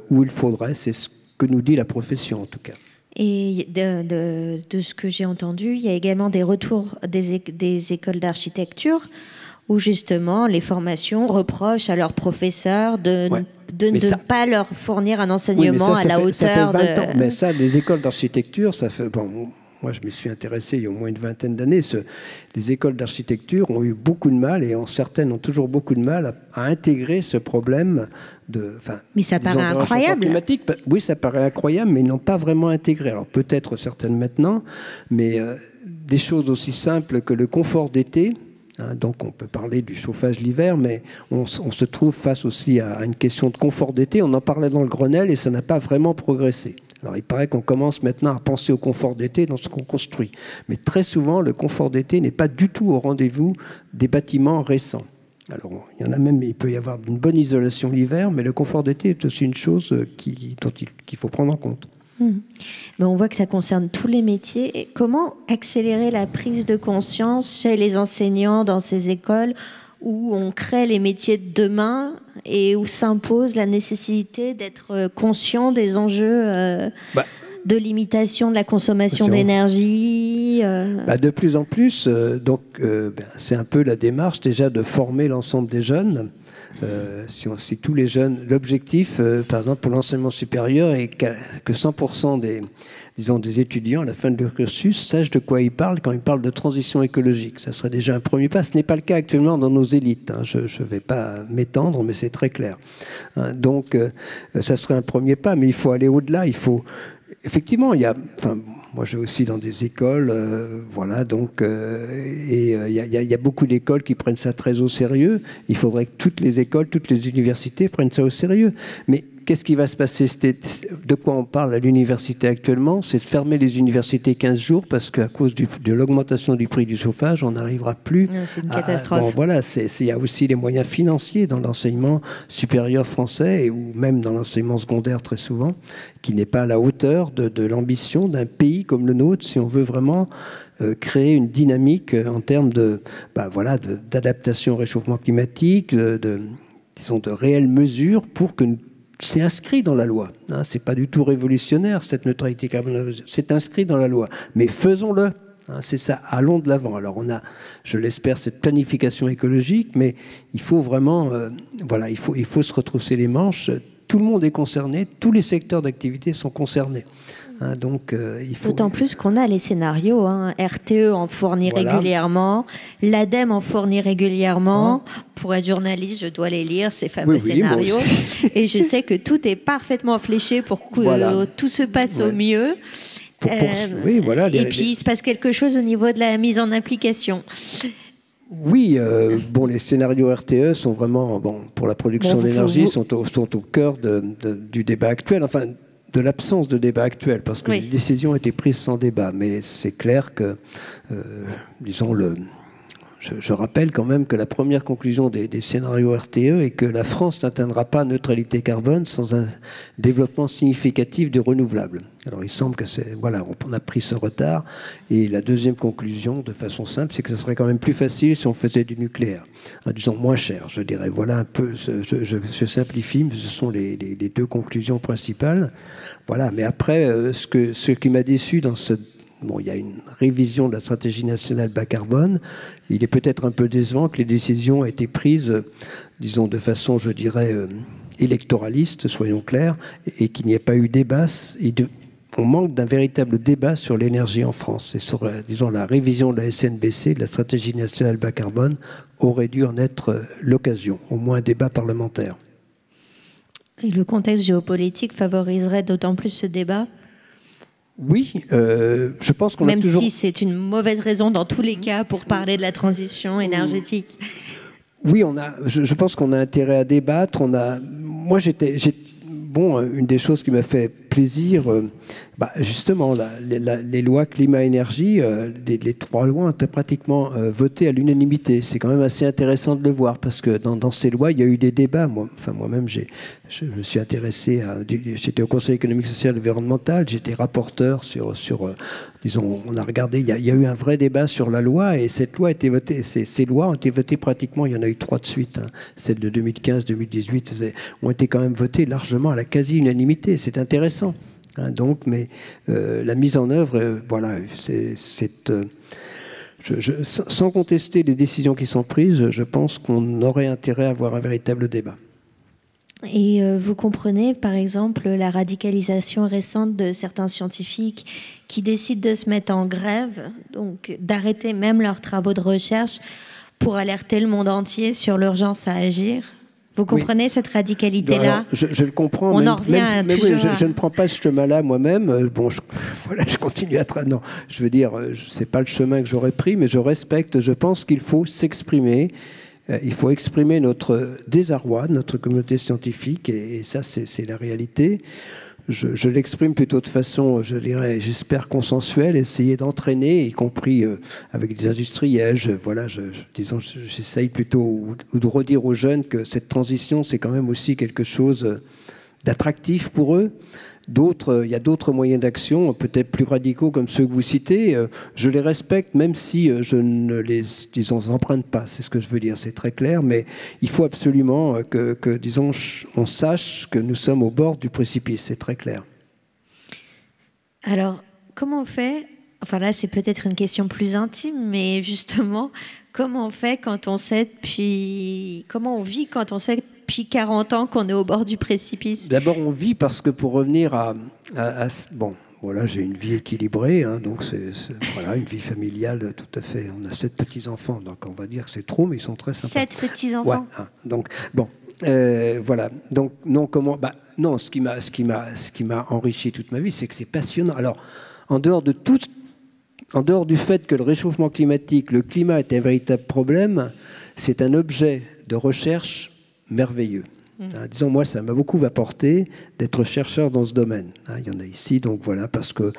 où il faudrait. C'est ce que nous dit la profession en tout cas. Et de ce que j'ai entendu, il y a également des retours des écoles d'architecture où justement les formations reprochent à leurs professeurs de ne pas leur fournir un enseignement à la hauteur ça fait 20 de... ans. Mais ça, les écoles d'architecture, ça fait... moi, je m'y suis intéressé il y a au moins une vingtaine d'années. Les écoles d'architecture ont eu beaucoup de mal, et certaines ont toujours beaucoup de mal à intégrer ce problème mais ça paraît incroyable. Oui, ça paraît incroyable, mais ils n'ont pas vraiment intégré. Alors peut-être certaines maintenant, mais des choses aussi simples que le confort d'été. Hein, donc on peut parler du chauffage l'hiver, mais on se trouve face aussi à une question de confort d'été. On en parlait dans le Grenelle et ça n'a pas vraiment progressé. Alors il paraît qu'on commence maintenant à penser au confort d'été dans ce qu'on construit. Mais très souvent, le confort d'été n'est pas du tout au rendez-vous des bâtiments récents. Alors il y en a même, il peut y avoir une bonne isolation l'hiver, mais le confort d'été est aussi une chose qu'il faut prendre en compte. Mais on voit que ça concerne tous les métiers. Et comment accélérer la prise de conscience chez les enseignants dans ces écoles où on crée les métiers de demain et où s'impose la nécessité d'être conscient des enjeux de limitation de la consommation d'énergie De plus en plus, c'est un peu la démarche déjà de former l'ensemble des jeunes. Si tous les jeunes, l'objectif, par exemple pour l'enseignement supérieur, est que 100% des étudiants à la fin de leur cursus sachent de quoi ils parlent quand ils parlent de transition écologique. Ça serait déjà un premier pas. Ce n'est pas le cas actuellement dans nos élites. Hein. Je ne vais pas m'étendre, mais c'est très clair. Hein, donc, ça serait un premier pas, mais il faut aller au-delà. Il faut... Effectivement, moi je vais aussi dans des écoles, il y a beaucoup d'écoles qui prennent ça très au sérieux. Il faudrait que toutes les écoles, toutes les universités prennent ça au sérieux. Mais qu'est-ce qui va se passer? De quoi on parle à l'université actuellement? C'est de fermer les universités 15 jours parce qu'à cause de l'augmentation du prix du chauffage, on n'arrivera plus. C'est une catastrophe. Il y a aussi les moyens financiers dans l'enseignement supérieur français ou même dans l'enseignement secondaire très souvent, qui n'est pas à la hauteur de l'ambition d'un pays comme le nôtre si on veut vraiment créer une dynamique en termes d'adaptation au réchauffement climatique, de réelles mesures pour que c'est inscrit dans la loi. Hein, c'est pas du tout révolutionnaire, cette neutralité carbone. C'est inscrit dans la loi. Mais faisons-le. Hein, c'est ça. Allons de l'avant. Alors on a, je l'espère, cette planification écologique, mais il faut vraiment, il faut se retrousser les manches. Tout le monde est concerné. Tous les secteurs d'activité sont concernés. Hein, donc, il faut... D'autant plus qu'on a les scénarios. Hein. RTE en fournit régulièrement, l'ADEME en fournit régulièrement. Pour être journaliste, je dois les lire, ces fameux scénarios. Et je sais que tout est parfaitement fléché pour que tout se passe au mieux. Et puis, il se passe quelque chose au niveau de la mise en application. Oui, les scénarios RTE sont vraiment, pour la production d'énergie, sont au cœur du débat actuel. Enfin, de l'absence de débat actuel, parce que les décisions ont été prises sans débat. Mais c'est clair que, je rappelle quand même que la première conclusion des scénarios RTE est que la France n'atteindra pas neutralité carbone sans un développement significatif du renouvelable. Alors il semble que on a pris ce retard. Et la deuxième conclusion, de façon simple, c'est que ce serait quand même plus facile si on faisait du nucléaire. Disons moins cher, je dirais. Voilà un peu, je simplifie, mais ce sont les deux conclusions principales. Voilà, mais après, ce qui m'a déçu dans ce... il y a une révision de la stratégie nationale bas carbone. Il est peut-être un peu décevant que les décisions aient été prises, de façon, je dirais, électoraliste, soyons clairs, et qu'il n'y ait pas eu débat. On manque d'un véritable débat sur l'énergie en France. Et sur, la révision de la SNBC, de la stratégie nationale bas carbone, aurait dû en être l'occasion, au moins un débat parlementaire. Et le contexte géopolitique favoriserait d'autant plus ce débat ? Oui, je pense qu'on a toujours... Même si c'est une mauvaise raison dans tous les cas pour parler de la transition énergétique. Oui, je pense qu'on a intérêt à débattre. Une des choses qui m'a fait plaisir, justement, les lois climat-énergie, les trois lois ont été pratiquement votées à l'unanimité. C'est quand même assez intéressant de le voir, parce que dans ces lois, il y a eu des débats. Moi-même, je me suis intéressé j'étais au Conseil économique, social et environnemental, j'étais rapporteur sur on a regardé, il y a eu un vrai débat sur la loi, et cette loi a été votée, ces lois ont été votées pratiquement, il y en a eu 3 de suite, celles de 2015, 2018, ont été quand même votées largement à la quasi-unanimité. C'est intéressant. Mais la mise en œuvre, sans contester les décisions qui sont prises, je pense qu'on aurait intérêt à avoir un véritable débat. Et vous comprenez, par exemple, la radicalisation récente de certains scientifiques qui décident de se mettre en grève, donc d'arrêter même leurs travaux de recherche pour alerter le monde entier sur l'urgence à agir. Vous comprenez cette radicalité-là ? Je le comprends. On en revient toujours. Je ne prends pas ce chemin-là moi-même. Je continue à... Non, je veux dire, c'est pas le chemin que j'aurais pris, mais je respecte. Je pense qu'il faut s'exprimer. Il faut exprimer notre désarroi, notre communauté scientifique, et ça, c'est la réalité. je l'exprime plutôt de façon, je dirais, j'espère consensuelle, essayer d'entraîner, y compris avec des industriels. Disons, j'essaye plutôt ou de redire aux jeunes que cette transition, c'est quand même aussi quelque chose d'attractif pour eux. Il y a d'autres moyens d'action, peut-être plus radicaux comme ceux que vous citez. Je les respecte, même si je ne les, emprunte pas. C'est ce que je veux dire, c'est très clair. Mais il faut absolument que disons, on sache que nous sommes au bord du précipice. C'est très clair. Alors, comment on fait? Enfin là, c'est peut-être une question plus intime, mais justement, comment on fait quand on sait comment on vit quand on sait depuis 40 ans qu'on est au bord du précipice? D'abord, on vit parce que pour revenir bon, voilà, j'ai une vie équilibrée, hein, donc c'est voilà, une vie familiale tout à fait. On a 7 petits-enfants, donc on va dire que c'est trop, mais ils sont très sympas. 7 petits-enfants. Ouais, hein, donc, bon, voilà. Donc, non, comment... non, ce qui m'a enrichi toute ma vie, c'est que c'est passionnant. Alors, en dehors du fait que le réchauffement climatique, le climat est un véritable problème, c'est un objet de recherche merveilleux. Disons, moi, ça m'a beaucoup apporté d'être chercheur dans ce domaine. Il y en a ici, donc voilà, parce que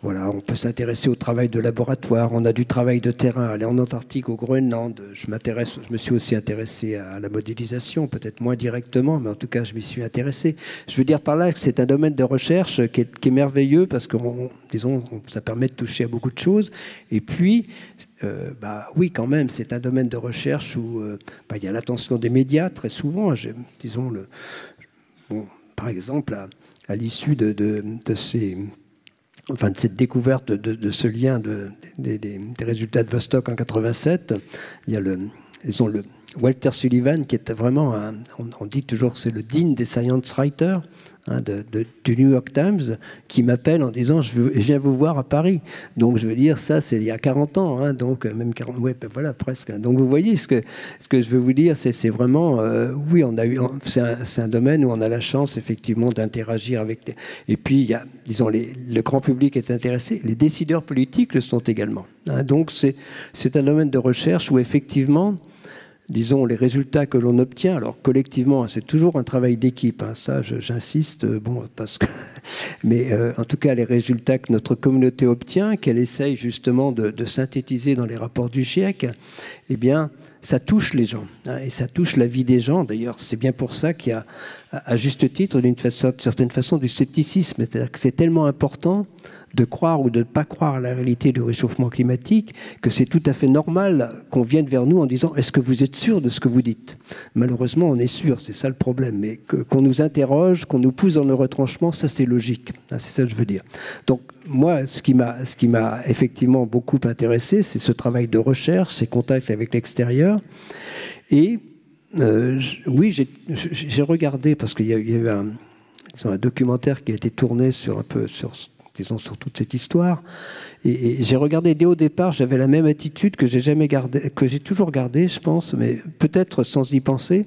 voilà, on peut s'intéresser au travail de laboratoire, on a du travail de terrain, aller en Antarctique, au Groenland. Je me suis aussi intéressé à la modélisation, peut-être moins directement, mais en tout cas, je m'y suis intéressé. Je veux dire par là que c'est un domaine de recherche qui est merveilleux parce que, disons, ça permet de toucher à beaucoup de choses. Et puis, oui, quand même, c'est un domaine de recherche où il y a l'attention des médias très souvent. Disons, par exemple, à l'issue de cette découverte de ce lien des résultats de Vostok en 87, il y a le Walter Sullivan qui est vraiment on dit toujours que c'est le dean des science writers, hein, du New York Times, qui m'appelle en disant je viens vous voir à Paris. Donc je veux dire, ça c'est il y a 40 ans, hein, donc même 40, ouais, voilà, presque. Donc vous voyez ce que je veux vous dire, c'est vraiment oui, c'est un domaine où on a la chance effectivement d'interagir avec et puis il y a, disons, le grand public est intéressé, les décideurs politiques le sont également, hein. Donc c'est un domaine de recherche où effectivement, disons, les résultats que l'on obtient, alors collectivement, c'est toujours un travail d'équipe, hein, ça j'insiste, mais en tout cas les résultats que notre communauté obtient, qu'elle essaye justement de synthétiser dans les rapports du GIEC, eh bien ça touche les gens, hein, et ça touche la vie des gens. D'ailleurs, c'est bien pour ça qu'il y a, à juste titre, d'une certaine façon, du scepticisme. C'est-à-dire que c'est tellement important de croire ou de ne pas croire à la réalité du réchauffement climatique que c'est tout à fait normal qu'on vienne vers nous en disant « Est-ce que vous êtes sûr de ce que vous dites ?» Malheureusement, on est sûr, c'est ça le problème. Mais qu'on nous interroge, qu'on nous pousse dans le retranchement, ça c'est logique. C'est ça que je veux dire. Donc moi, ce qui m'a effectivement beaucoup intéressé, c'est ce travail de recherche, ces contacts avec l'extérieur. Et oui, j'ai regardé, parce qu'il y a eu un documentaire qui a été tourné sur toute cette histoire. Et j'ai regardé dès au départ, j'avais la même attitude que j'ai toujours gardée, je pense, mais peut-être sans y penser,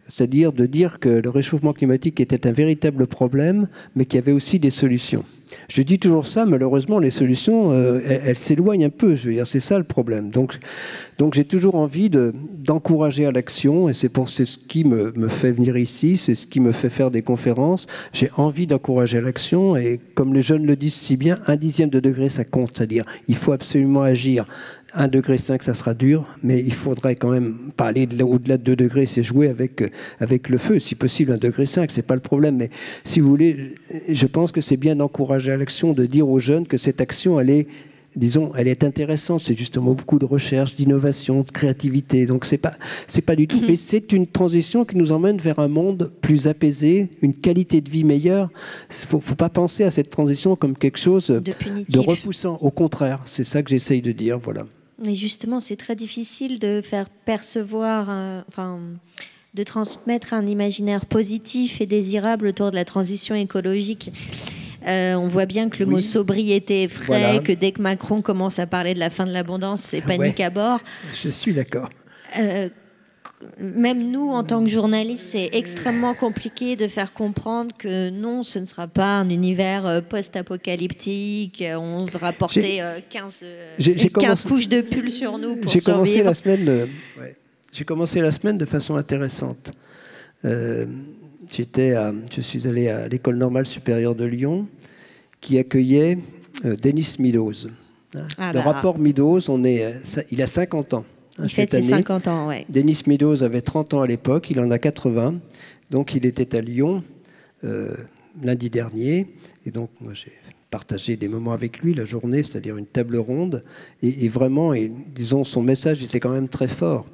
c'est-à-dire de dire que le réchauffement climatique était un véritable problème, mais qu'il y avait aussi des solutions. Je dis toujours ça, malheureusement, les solutions, elles s'éloignent un peu. Je veux dire, c'est ça le problème. Donc j'ai toujours envie d'encourager à l'action, et c'est ce qui me fait venir ici, c'est ce qui me fait faire des conférences. J'ai envie d'encourager à l'action, et comme les jeunes le disent si bien, 1/10 de degré, ça compte. C'est-à-dire, il faut absolument agir. 1,5 degré, ça sera dur, mais il faudrait quand même pas aller au-delà de 2 degrés, c'est jouer avec le feu. Si possible, 1,5 degré, c'est pas le problème. Mais si vous voulez, je pense que c'est bien d'encourager à l'action, de dire aux jeunes que cette action, elle est intéressante. C'est justement beaucoup de recherche, d'innovation, de créativité. Donc c'est pas du tout. Et c'est une transition qui nous emmène vers un monde plus apaisé, une qualité de vie meilleure. Faut pas penser à cette transition comme quelque chose de repoussant. Au contraire, c'est ça que j'essaye de dire. Voilà. Mais justement, c'est très difficile de faire percevoir, de transmettre un imaginaire positif et désirable autour de la transition écologique. On voit bien que le mot sobriété effraie, voilà. Que dès que Macron commence à parler de la fin de l'abondance, c'est panique à bord. Je suis d'accord. Même nous, en tant que journalistes, c'est extrêmement compliqué de faire comprendre que non, ce ne sera pas un univers post-apocalyptique. On va porter 15 couches de pull sur nous pour survivre. J'ai commencé la semaine de façon intéressante. je suis allé à l'École normale supérieure de Lyon, qui accueillait Denis Meadows. Le rapport Meadows, il a 50 ans. Il fête ses 50 ans, oui. Denis Meadows avait 30 ans à l'époque, il en a 80. Donc il était à Lyon lundi dernier. Et donc moi j'ai partagé des moments avec lui la journée, c'est-à-dire une table ronde. Et vraiment, disons, son message était quand même très fort.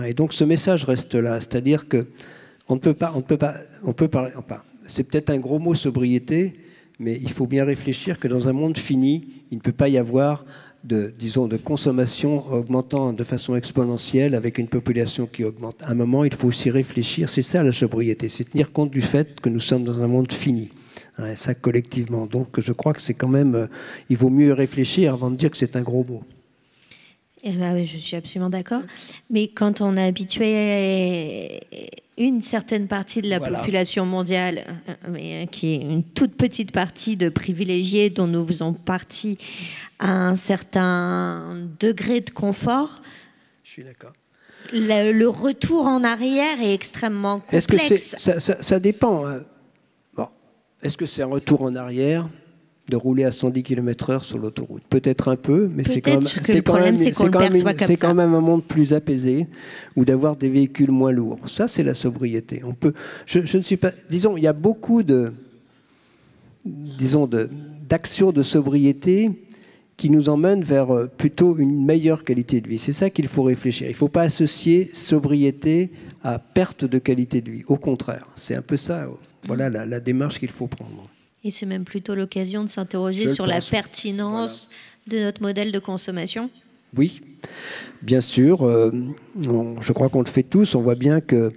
Et donc ce message reste là, c'est-à-dire que on peut parler, enfin, c'est peut-être un gros mot, sobriété, mais il faut bien réfléchir que dans un monde fini, il ne peut pas y avoir de consommation augmentant de façon exponentielle avec une population qui augmente. À un moment, il faut aussi réfléchir. C'est ça la sobriété, c'est tenir compte du fait que nous sommes dans un monde fini. Ça collectivement. Donc je crois que c'est quand même... il vaut mieux réfléchir avant de dire que c'est un gros mot. Eh ben, oui, je suis absolument d'accord. Mais quand on a habitué une certaine partie de la population mondiale, mais qui est une toute petite partie de privilégiés dont nous faisons partie, à un certain degré de confort, je suis d'accord. Le retour en arrière est extrêmement complexe. Est-ce que ça dépend. Bon. Est-ce que c'est un retour en arrière de rouler à 110 km/h sur l'autoroute? Peut-être un peu, mais c'est quand même un monde plus apaisé, ou d'avoir des véhicules moins lourds. Ça, c'est la sobriété. Je ne suis pas... Disons, il y a beaucoup d'actions de sobriété qui nous emmènent vers plutôt une meilleure qualité de vie. C'est ça qu'il faut réfléchir. Il ne faut pas associer sobriété à perte de qualité de vie. Au contraire, c'est un peu ça. Voilà la démarche qu'il faut prendre. Et c'est même plutôt l'occasion de s'interroger sur la pertinence de notre modèle de consommation. Oui, bien sûr. Je crois qu'on le fait tous. On voit bien que,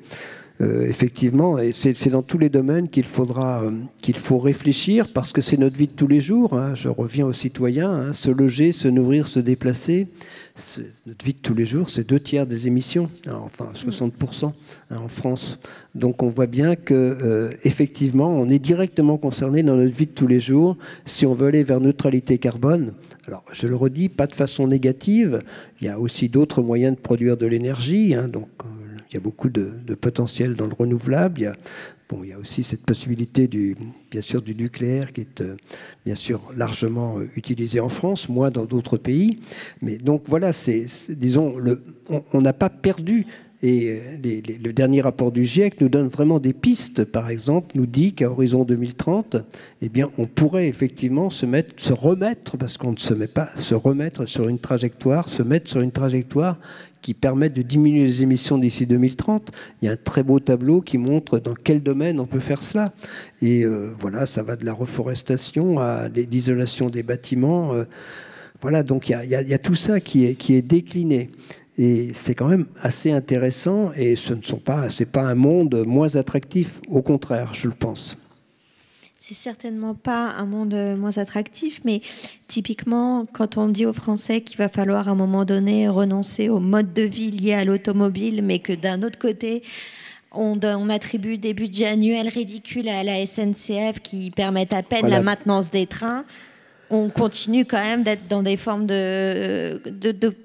effectivement, et c'est dans tous les domaines qu'il faut réfléchir, parce que c'est notre vie de tous les jours. Je reviens aux citoyens, se loger, se nourrir, se déplacer. Notre vie de tous les jours, c'est 2/3 des émissions, enfin 60% en France. Donc on voit bien que effectivement, on est directement concerné dans notre vie de tous les jours si on veut aller vers neutralité carbone. Alors je le redis, pas de façon négative. Il y a aussi d'autres moyens de produire de l'énergie. Donc il y a beaucoup de potentiel dans le renouvelable. Il y a aussi cette possibilité bien sûr du nucléaire qui est bien sûr largement utilisé en France, moins dans d'autres pays. Mais donc voilà, disons, on n'a pas perdu. Et le dernier rapport du GIEC nous donne vraiment des pistes. Par exemple, nous dit qu'à horizon 2030, eh bien, on pourrait effectivement se remettre, parce qu'on ne se met pas, se remettre sur une trajectoire, se mettre sur une trajectoire qui permettent de diminuer les émissions d'ici 2030. Il y a un très beau tableau qui montre dans quel domaine on peut faire cela. Et voilà, ça va de la reforestation à l'isolation des bâtiments. Voilà, donc il y a tout ça qui est décliné. Et c'est quand même assez intéressant, et c'est pas un monde moins attractif, au contraire, je le pense. C'est certainement pas un monde moins attractif, mais typiquement, quand on dit aux Français qu'il va falloir à un moment donné renoncer au mode de vie lié à l'automobile, mais que d'un autre côté, on attribue des budgets annuels ridicules à la SNCF qui permettent à peine la maintenance des trains, on continue quand même d'être dans des formes de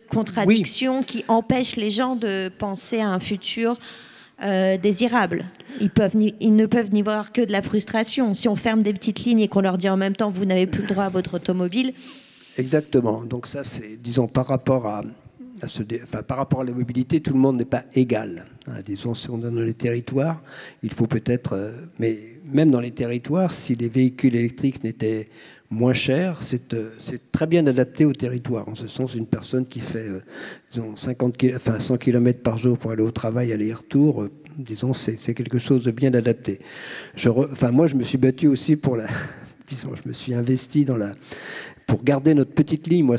contradictions qui empêchent les gens de penser à un futur désirables. Ils ne peuvent n'y voir que de la frustration. Si on ferme des petites lignes et qu'on leur dit en même temps vous n'avez plus le droit à votre automobile. Exactement. Donc ça, c'est, disons, par rapport à la mobilité, tout le monde n'est pas égal. Disons, si on est dans les territoires, il faut peut-être... mais même dans les territoires, si les véhicules électriques n'étaient moins cher, c'est très bien adapté au territoire. En ce sens, une personne qui fait disons 100 km par jour pour aller au travail, aller-retour, disons, c'est quelque chose de bien adapté. Moi, je me suis battu aussi disons, je me suis investi pour garder notre petite ligne. Moi,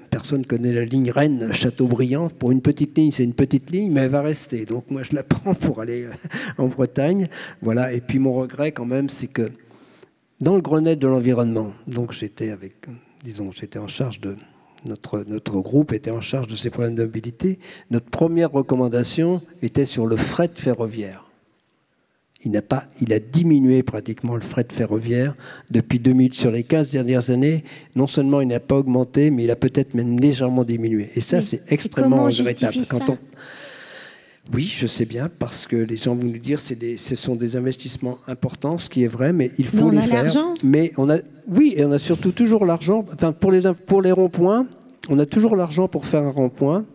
personne ne connaît la ligne Rennes-Châteaubriand. Pour une petite ligne, c'est une petite ligne, mais elle va rester. Donc moi, je la prends pour aller en Bretagne. Voilà. Et puis mon regret, quand même, c'est que dans le Grenelle de l'environnement, donc j'étais en charge de notre groupe était en charge de ces problèmes de mobilité. Notre première recommandation était sur le fret ferroviaire. Il a diminué pratiquement le fret ferroviaire depuis 2000. Sur les 15 dernières années, non seulement il n'a pas augmenté, mais il a peut-être même légèrement diminué. Et ça, c'est extrêmement regrettable. Oui, je sais bien, parce que les gens vont nous dire que ce sont des investissements importants, ce qui est vrai, mais il faut les faire. On a l'argent. Mais oui, et on a surtout toujours l'argent. Enfin, pour les ronds-points, on a toujours l'argent pour faire un rond-point.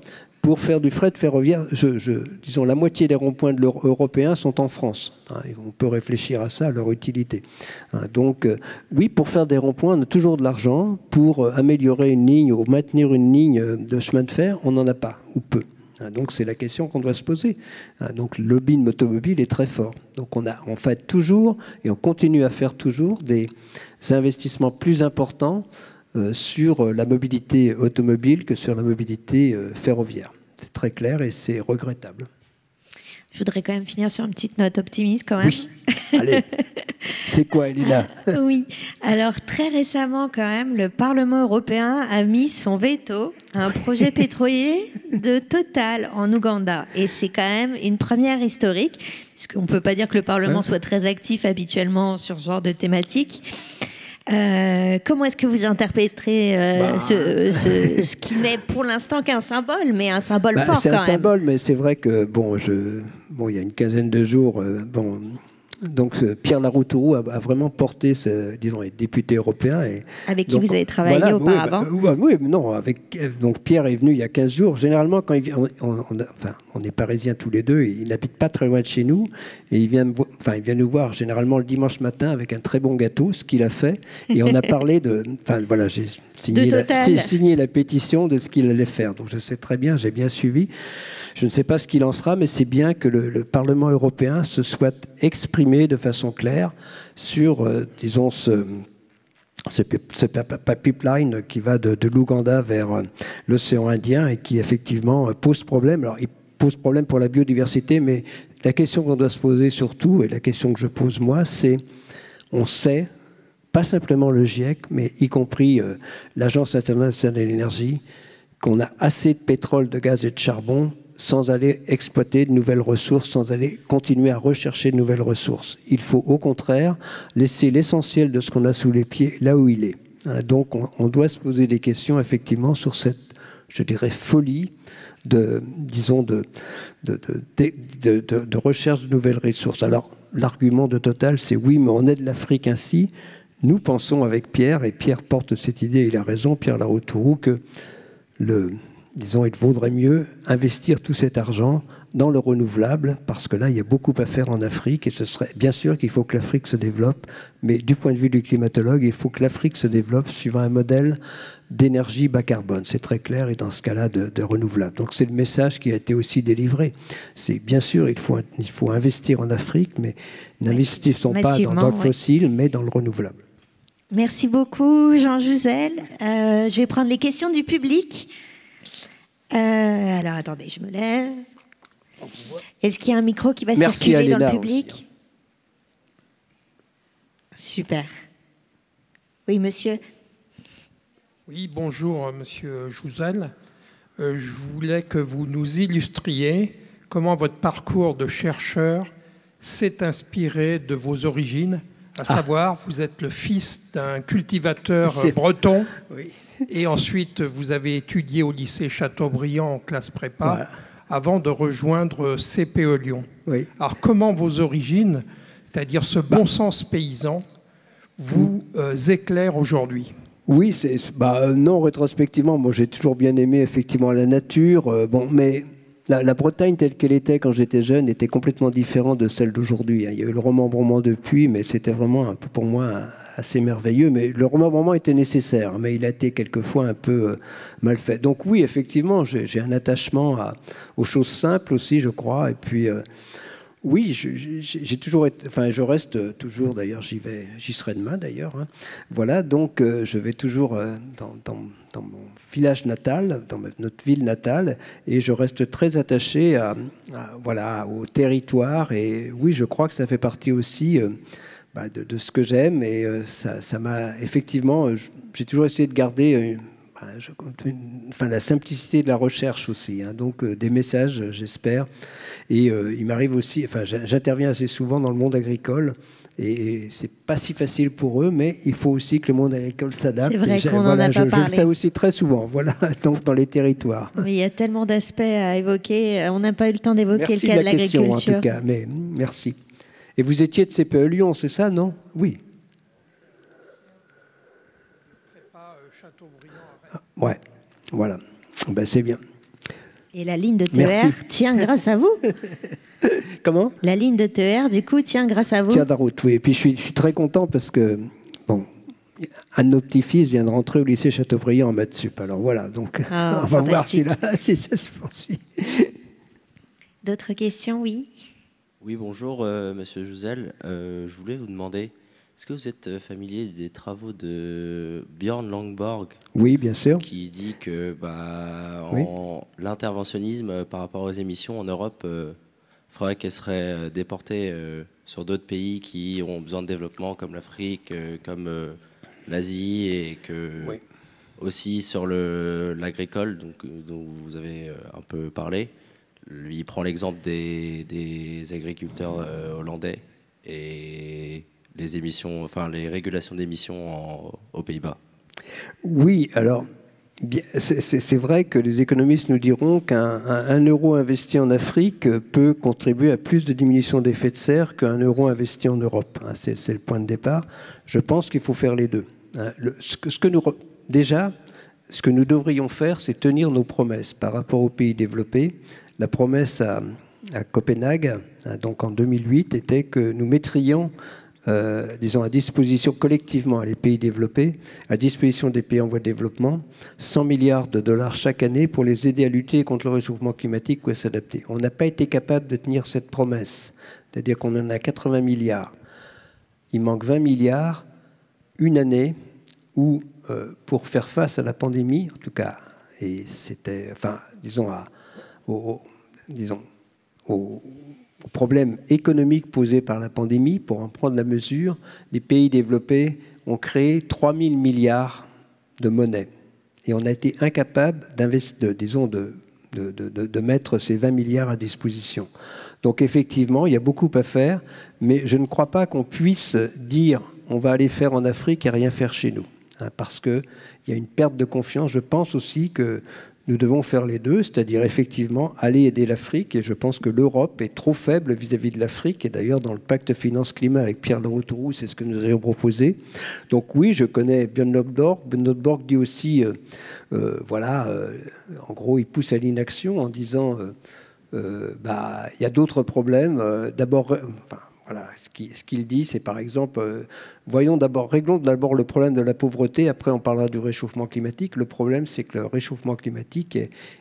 Pour faire du fret ferroviaire, disons, la moitié des ronds-points européens sont en France. On peut réfléchir à ça, à leur utilité. Donc, oui, pour faire des ronds-points, on a toujours de l'argent. Pour améliorer une ligne ou maintenir une ligne de chemin de fer, on n'en a pas, ou peu. Donc, c'est la question qu'on doit se poser. Donc, le lobby automobile est très fort. Donc, on fait toujours, et on continue à faire toujours, des investissements plus importants sur la mobilité automobile que sur la mobilité ferroviaire. C'est très clair et c'est regrettable. Je voudrais quand même finir sur une petite note optimiste quand même. Oui, allez. C'est quoi, Elina? Oui, alors très récemment quand même, le Parlement européen a mis son veto à un projet pétrolier de Total en Ouganda. Et c'est quand même une première historique, puisqu'on ne peut pas dire que le Parlement soit très actif habituellement sur ce genre de thématique. Comment est-ce que vous interpréterez ce qui n'est pour l'instant qu'un symbole, mais un symbole fort quand même? C'est un symbole, mais c'est vrai que il y a une quinzaine de jours, donc Pierre Laroutourou a vraiment porté, disons, les députés européens. Avec qui vous avez travaillé auparavant? Oui, non, donc Pierre est venu il y a 15 jours. Généralement, quand il vient, on est parisiens tous les deux, il n'habite pas très loin de chez nous, et il vient nous voir généralement le dimanche matin avec un très bon gâteau, ce qu'il a fait, et on a parlé j'ai signé la pétition de ce qu'il allait faire. Donc je sais très bien, j'ai bien suivi. Je ne sais pas ce qu'il en sera, mais c'est bien que le Parlement européen se soit exprimé de façon claire sur, disons, ce pipeline qui va de l'Ouganda vers l'océan Indien et qui, effectivement, pose problème. Alors, il pose problème pour la biodiversité, mais la question qu'on doit se poser surtout, et la question que je pose moi, c'est, on sait, pas simplement le GIEC, mais y compris l'Agence internationale de l'énergie, qu'on a assez de pétrole, de gaz et de charbon sans aller exploiter de nouvelles ressources, sans aller continuer à rechercher de nouvelles ressources. Il faut au contraire laisser l'essentiel de ce qu'on a sous les pieds là où il est. Donc on doit se poser des questions effectivement sur cette, je dirais, folie de recherche de nouvelles ressources. Alors l'argument de Total, c'est oui, mais on aide l'Afrique ainsi. Nous pensons avec Pierre, et Pierre porte cette idée, il a raison, Pierre Laroutourou, que il vaudrait mieux investir tout cet argent dans le renouvelable, parce que là, il y a beaucoup à faire en Afrique, et ce serait bien sûr qu'il faut que l'Afrique se développe, mais du point de vue du climatologue, il faut que l'Afrique se développe suivant un modèle d'énergie bas carbone. C'est très clair, et dans ce cas-là, de renouvelable. Donc c'est le message qui a été aussi délivré. C'est bien sûr, il faut investir en Afrique, mais n'investissons pas dans le fossile, mais dans le renouvelable. Merci beaucoup, Jean Jouzel. Je vais prendre les questions du public. Alors, attendez, je me lève. Est-ce qu'il y a un micro qui va circuler dans le public aussi, Super. Oui, monsieur. Oui, bonjour, monsieur Jouzel. Je voulais que vous nous illustriez comment votre parcours de chercheur s'est inspiré de vos origines, à savoir, vous êtes le fils d'un cultivateur breton. Oui. Et ensuite, vous avez étudié au lycée Chateaubriand en classe prépa, avant de rejoindre CPE Lyon. Oui. Alors, comment vos origines, c'est-à-dire ce bon sens paysan, vous éclairent aujourd'hui? Oui, non, rétrospectivement, moi j'ai toujours bien aimé effectivement la nature, mais la Bretagne telle qu'elle était quand j'étais jeune était complètement différente de celle d'aujourd'hui. Il y a eu le remembrement depuis, mais c'était vraiment un peu pour moi assez merveilleux. Mais le remembrement était nécessaire, mais il a été quelquefois un peu mal fait. Donc oui, effectivement, j'ai un attachement aux choses simples aussi, je crois. Et puis oui, j'ai toujours été, je reste toujours. D'ailleurs, j'y serai demain d'ailleurs. Voilà, donc je vais toujours dans mon village natal, dans notre ville natale, et je reste très attaché au territoire. Et oui, je crois que ça fait partie aussi de ce que j'aime, et ça m'a effectivement, j'ai toujours essayé de garder enfin, la simplicité de la recherche aussi. Hein, donc des messages, j'espère. Et il m'arrive aussi, enfin, j'interviens assez souvent dans le monde agricole. Et c'est pas si facile pour eux, mais il faut aussi que le monde agricole s'adapte. C'est vrai qu'on n'en a pas parlé. Je le fais aussi très souvent, voilà, donc dans les territoires. Mais il y a tellement d'aspects à évoquer. On n'a pas eu le temps d'évoquer le cas de l'agriculture. Merci de la question, en tout cas, mais merci. Et vous étiez de CPE Lyon, c'est ça, non? Oui. C'est pas Châteaubriand. Ouais, voilà. Ben, c'est bien. Et la ligne de TER tient grâce à vous. Comment? La ligne de TER, du coup, tient grâce à vous. Tient la route, oui. Et puis je suis très content parce que, bon, un de nos petits-fils vient de rentrer au lycée Chateaubriand en maths sup. Alors voilà, donc on va voir si ça se poursuit. D'autres questions, oui? Oui, bonjour, Monsieur Jouzel. Je voulais vous demander, est-ce que vous êtes familier des travaux de Björn Lomborg? Oui, bien sûr. Qui dit que l'interventionnisme par rapport aux émissions en Europe ferait qu'elle serait déportée sur d'autres pays qui ont besoin de développement, comme l'Afrique, comme l'Asie, et que aussi sur l'agricole, dont vous avez un peu parlé. Il prend l'exemple des agriculteurs hollandais et les émissions, enfin les régulations d'émissions aux Pays-Bas. Oui, alors c'est vrai que les économistes nous diront qu'un euro investi en Afrique peut contribuer à plus de diminution d'effets de serre qu'un euro investi en Europe. C'est le point de départ. Je pense qu'il faut faire les deux. Ce que nous devrions faire, c'est tenir nos promesses par rapport aux pays développés. La promesse à Copenhague, donc en 2008, était que nous mettrions disons, à disposition collectivement, les pays développés, à disposition des pays en voie de développement, 100 milliards de dollars chaque année pour les aider à lutter contre le réchauffement climatique ou à s'adapter. On n'a pas été capable de tenir cette promesse, c'est-à-dire qu'on en a 80 milliards. Il manque 20 milliards une année où, pour faire face à la pandémie, en tout cas, et c'était, enfin, disons, aux problèmes économiques posés par la pandémie, pour en prendre la mesure, les pays développés ont créé 3 000 milliards de monnaie. Et on a été incapable de mettre ces 20 milliards à disposition. Donc effectivement, il y a beaucoup à faire, mais je ne crois pas qu'on puisse dire on va aller faire en Afrique et rien faire chez nous. Parce qu'il y a une perte de confiance. Je pense aussi que nous devons faire les deux, c'est-à-dire effectivement aller aider l'Afrique. Et je pense que l'Europe est trop faible vis-à-vis de l'Afrique. Et d'ailleurs, dans le pacte finance-climat avec Pierre Leroux, c'est ce que nous avions proposé. Donc oui, je connais Björn Lomborg. Björn Lomborg dit aussi, en gros, il pousse à l'inaction en disant, il y a d'autres problèmes. D'abord, voilà, ce qu'il dit, c'est par exemple, réglons d'abord le problème de la pauvreté, après on parlera du réchauffement climatique. Le problème, c'est que le réchauffement climatique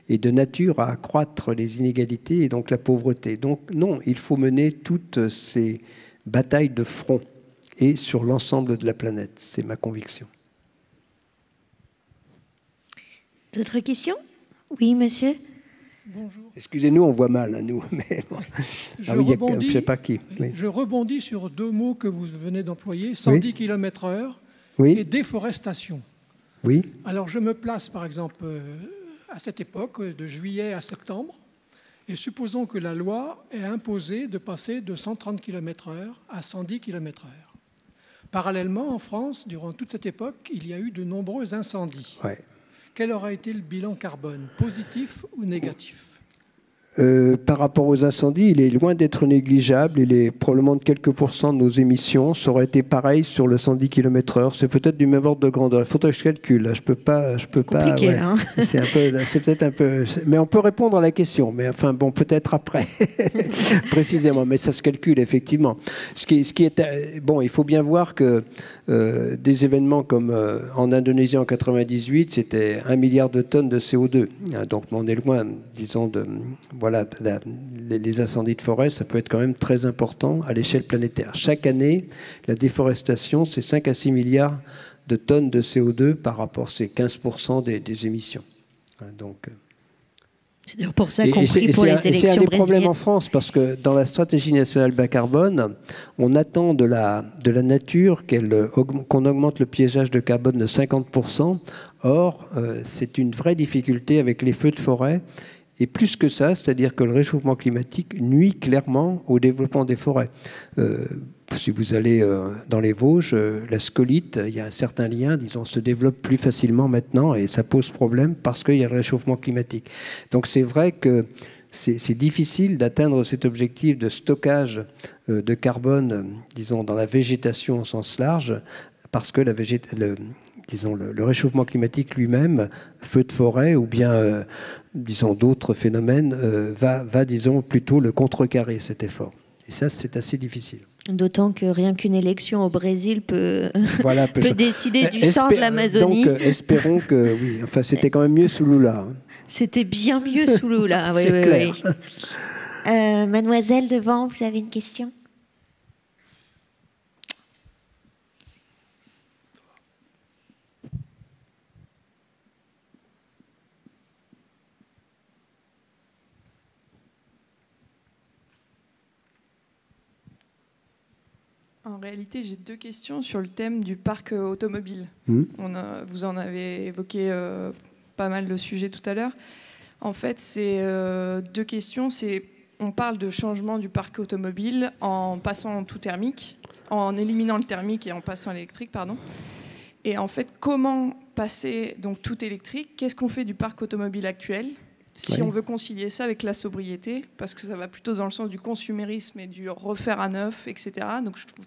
est de nature à accroître les inégalités et donc la pauvreté. Donc non, il faut mener toutes ces batailles de front et sur l'ensemble de la planète. C'est ma conviction. D'autres questions? Oui, monsieur. Bonjour. Excusez-nous, on voit mal, nous. Mais bon. Je ne sais pas qui. Oui. Je rebondis sur deux mots que vous venez d'employer, 110 km/h et déforestation. Oui. Alors je me place par exemple à cette époque, de juillet à septembre, et supposons que la loi ait imposé de passer de 130 km/h à 110 km/h. Parallèlement, en France, durant toute cette époque, il y a eu de nombreux incendies. Ouais. Quel aura été le bilan carbone, positif ou négatif? Par rapport aux incendies, il est loin d'être négligeable. Il est probablement de quelques pourcents de nos émissions. Ça aurait été pareil sur le 110 km/h. C'est peut-être du même ordre de grandeur. Il faudrait que je calcule. Là, je peux pas. Compliqué, ouais. hein. C'est peut-être un peu. Mais on peut répondre à la question. Mais enfin, bon, peut-être après, précisément. Mais ça se calcule effectivement. Ce qui est bon, il faut bien voir que des événements comme en Indonésie en 98, c'était 1 milliard de tonnes de CO2. Donc, on est loin, disons, de voilà, les incendies de forêt, ça peut être quand même très important à l'échelle planétaire. Chaque année, la déforestation, c'est 5 à 6 milliards de tonnes de CO2 par rapport, c'est 15% des émissions. Donc, C'est d'ailleurs pour ça qu'on prie pour les élections brésiliennes. C'est un des problèmes brésiliennes. en France, parce que dans la stratégie nationale bas carbone, on attend de la nature qu'on augmente le piégeage de carbone de 50%. Or, c'est une vraie difficulté avec les feux de forêt. Et plus que ça, c'est-à-dire que le réchauffement climatique nuit clairement au développement des forêts. Si vous allez dans les Vosges, la scolite, il y a un certain lien, disons, se développe plus facilement maintenant et ça pose problème parce qu'il y a le réchauffement climatique. Donc c'est vrai que c'est difficile d'atteindre cet objectif de stockage de carbone, disons, dans la végétation au sens large, parce que le réchauffement climatique lui-même, feu de forêt ou bien, disons, d'autres phénomènes, va, disons, plutôt le contrecarrer, cet effort. Et ça, c'est assez difficile. D'autant que rien qu'une élection au Brésil peut décider du sort de l'Amazonie. Donc, espérons que, oui, enfin, c'était quand même mieux sous Lula. Hein. C'était bien mieux sous Lula, oui, c'est clair. Oui. Mademoiselle, devant, vous avez une question ? En réalité, j'ai 2 questions sur le thème du parc automobile. Vous en avez évoqué pas mal le sujet tout à l'heure. En fait, c'est 2 questions. On parle de changement du parc automobile en passant tout thermique, en éliminant le thermique et en passant à l'électrique, pardon. Et en fait, comment passer donc tout électrique ? Qu'est-ce qu'on fait du parc automobile actuel ? Si on veut concilier ça avec la sobriété, parce que ça va plutôt dans le sens du consumérisme et du refaire à neuf, etc. Donc je trouve,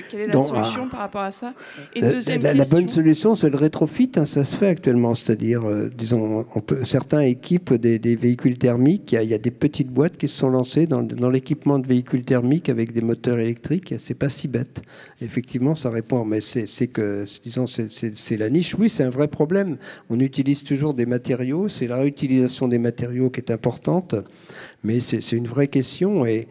quelle est la solution par rapport à ça ? Et deuxième question... La bonne solution, c'est le rétrofit. Hein, ça se fait actuellement. C'est-à-dire, disons, certains équipent des véhicules thermiques. Il y a des petites boîtes qui se sont lancées dans l'équipement de véhicules thermiques avec des moteurs électriques. C'est pas si bête. Effectivement, ça répond. Mais c'est la niche. Oui, c'est un vrai problème. On utilise toujours des matériaux. C'est la réutilisation des matériaux qui est importante. Mais c'est une vraie question. Et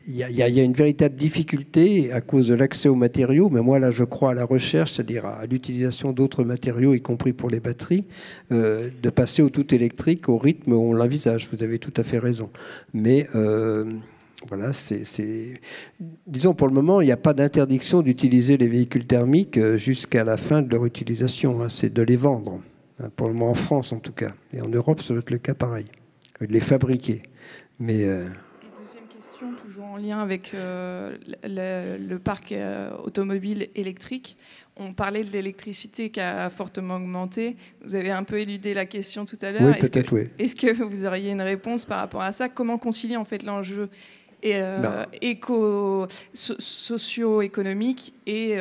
il y a une véritable difficulté à cause de l'accès aux matériaux, mais moi là je crois à la recherche, c'est-à-dire à l'utilisation d'autres matériaux, y compris pour les batteries, de passer au tout électrique au rythme où on l'envisage. Vous avez tout à fait raison. Mais voilà, disons pour le moment, il n'y a pas d'interdiction d'utiliser les véhicules thermiques jusqu'à la fin de leur utilisation. Hein, c'est de les vendre, hein, pour le moment en France en tout cas. Et en Europe, ça va être le cas pareil, de les fabriquer. Mais toujours en lien avec le parc automobile électrique. On parlait de l'électricité qui a fortement augmenté. Vous avez un peu éludé la question tout à l'heure. Oui, peut-être, oui. Est-ce que vous auriez une réponse par rapport à ça ? Comment concilier en fait l'enjeu socio-économique et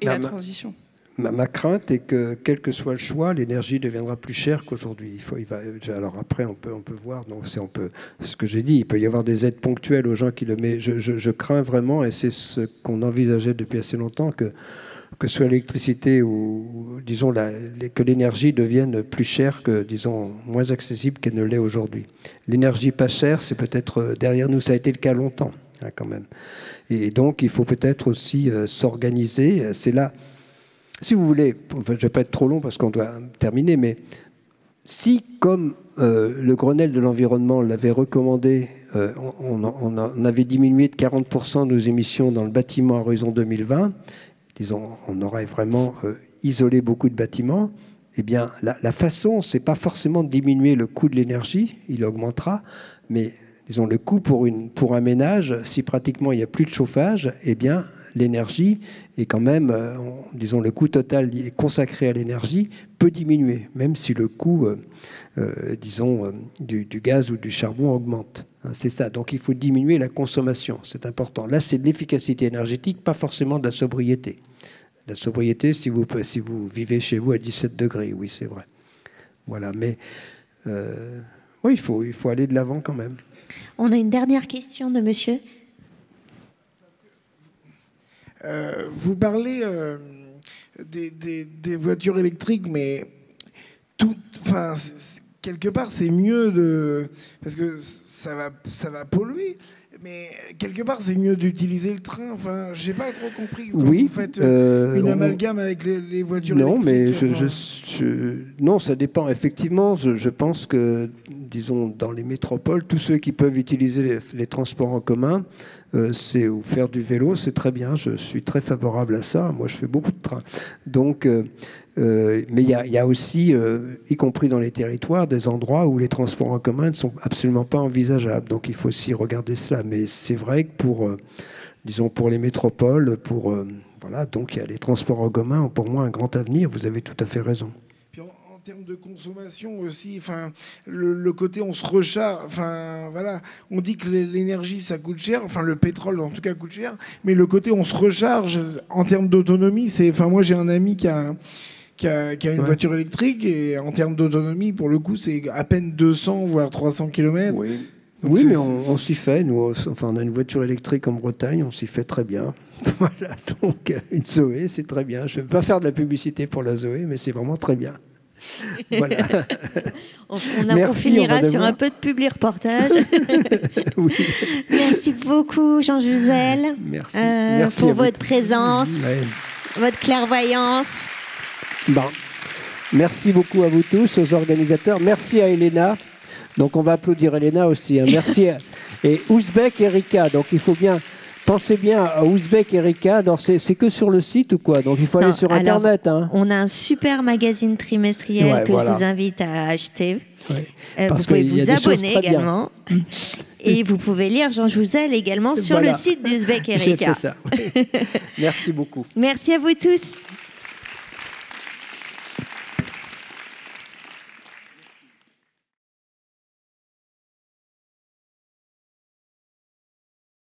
la transition ? Ma crainte est que, quel que soit le choix, l'énergie deviendra plus chère qu'aujourd'hui. Alors après, on peut voir, donc ce que j'ai dit, il peut y avoir des aides ponctuelles aux gens qui le mettent. Je crains vraiment, et c'est ce qu'on envisageait depuis assez longtemps, que soit l'électricité ou, disons, que l'énergie devienne plus chère que, disons, moins accessible qu'elle ne l'est aujourd'hui. L'énergie pas chère, c'est peut-être derrière nous, ça a été le cas longtemps, hein, quand même. Et donc, il faut peut-être aussi s'organiser. C'est là... Si vous voulez, je ne vais pas être trop long parce qu'on doit terminer, mais si, comme le Grenelle de l'environnement l'avait recommandé, on avait diminué de 40% nos émissions dans le bâtiment à horizon 2020, disons, on aurait vraiment isolé beaucoup de bâtiments, eh bien, la façon, ce n'est pas forcément de diminuer le coût de l'énergie, il augmentera, mais disons, le coût pour un ménage, si pratiquement il n'y a plus de chauffage, eh bien, l'énergie est quand même, disons, le coût total consacré à l'énergie peut diminuer, même si le coût, disons, du gaz ou du charbon augmente. C'est ça. Donc, il faut diminuer la consommation. C'est important. Là, c'est de l'efficacité énergétique, pas forcément de la sobriété. La sobriété, si vous vivez chez vous à 17 degrés, oui, c'est vrai. Voilà. Mais, oui, il faut aller de l'avant quand même. On a une dernière question de monsieur. Vous parlez des voitures électriques, mais quelque part c'est mieux parce que ça va polluer. Mais quelque part, c'est mieux d'utiliser le train. Enfin, j'ai pas trop compris. Quand Oui. Vous faites une amalgame avec les voitures électriques. Non, ça dépend. Effectivement, je pense que, disons, dans les métropoles, tous ceux qui peuvent utiliser les transports en commun, ou faire du vélo, c'est très bien. Je suis très favorable à ça. Moi, je fais beaucoup de trains. Donc, mais il y a aussi, y compris dans les territoires, des endroits où les transports en commun ne sont absolument pas envisageables. Donc, il faut aussi regarder cela. Mais c'est vrai que pour les métropoles, voilà, donc il y a les transports en commun ont pour moi un grand avenir. Vous avez tout à fait raison. En termes de consommation aussi, enfin, le côté on se recharge, enfin voilà, on dit que l'énergie ça coûte cher, enfin le pétrole en tout cas coûte cher, mais le côté on se recharge en termes d'autonomie, enfin moi j'ai un ami qui a une voiture électrique et en termes d'autonomie pour le coup c'est à peine 200 voire 300 km. Oui. Oui, mais on s'y fait. Nous, enfin, on a une voiture électrique en Bretagne, on s'y fait très bien. Voilà, donc une Zoé, c'est très bien. Je ne vais pas faire de la publicité pour la Zoé, mais c'est vraiment très bien. Voilà. On finira sur un peu de publi-reportage. Oui. Merci beaucoup, Jean Jouzel. Merci. Pour votre présence, votre clairvoyance. Bon. Merci beaucoup à vous tous, aux organisateurs. Merci à Elena. Donc on va applaudir Elena aussi. Hein. Merci. Et Ouzbek Erika. Donc il faut bien... Pensez bien à Ouzbek Erika. C'est que sur le site ou quoi? Donc il faut aller sur Internet. Hein. On a un super magazine trimestriel que je vous invite à acheter. Ouais. Vous pouvez vous abonner également. Et vous pouvez lire Jean Jouzel également sur le site d'Ouzbek Erika. J'ai fait ça. Merci beaucoup. Merci à vous tous.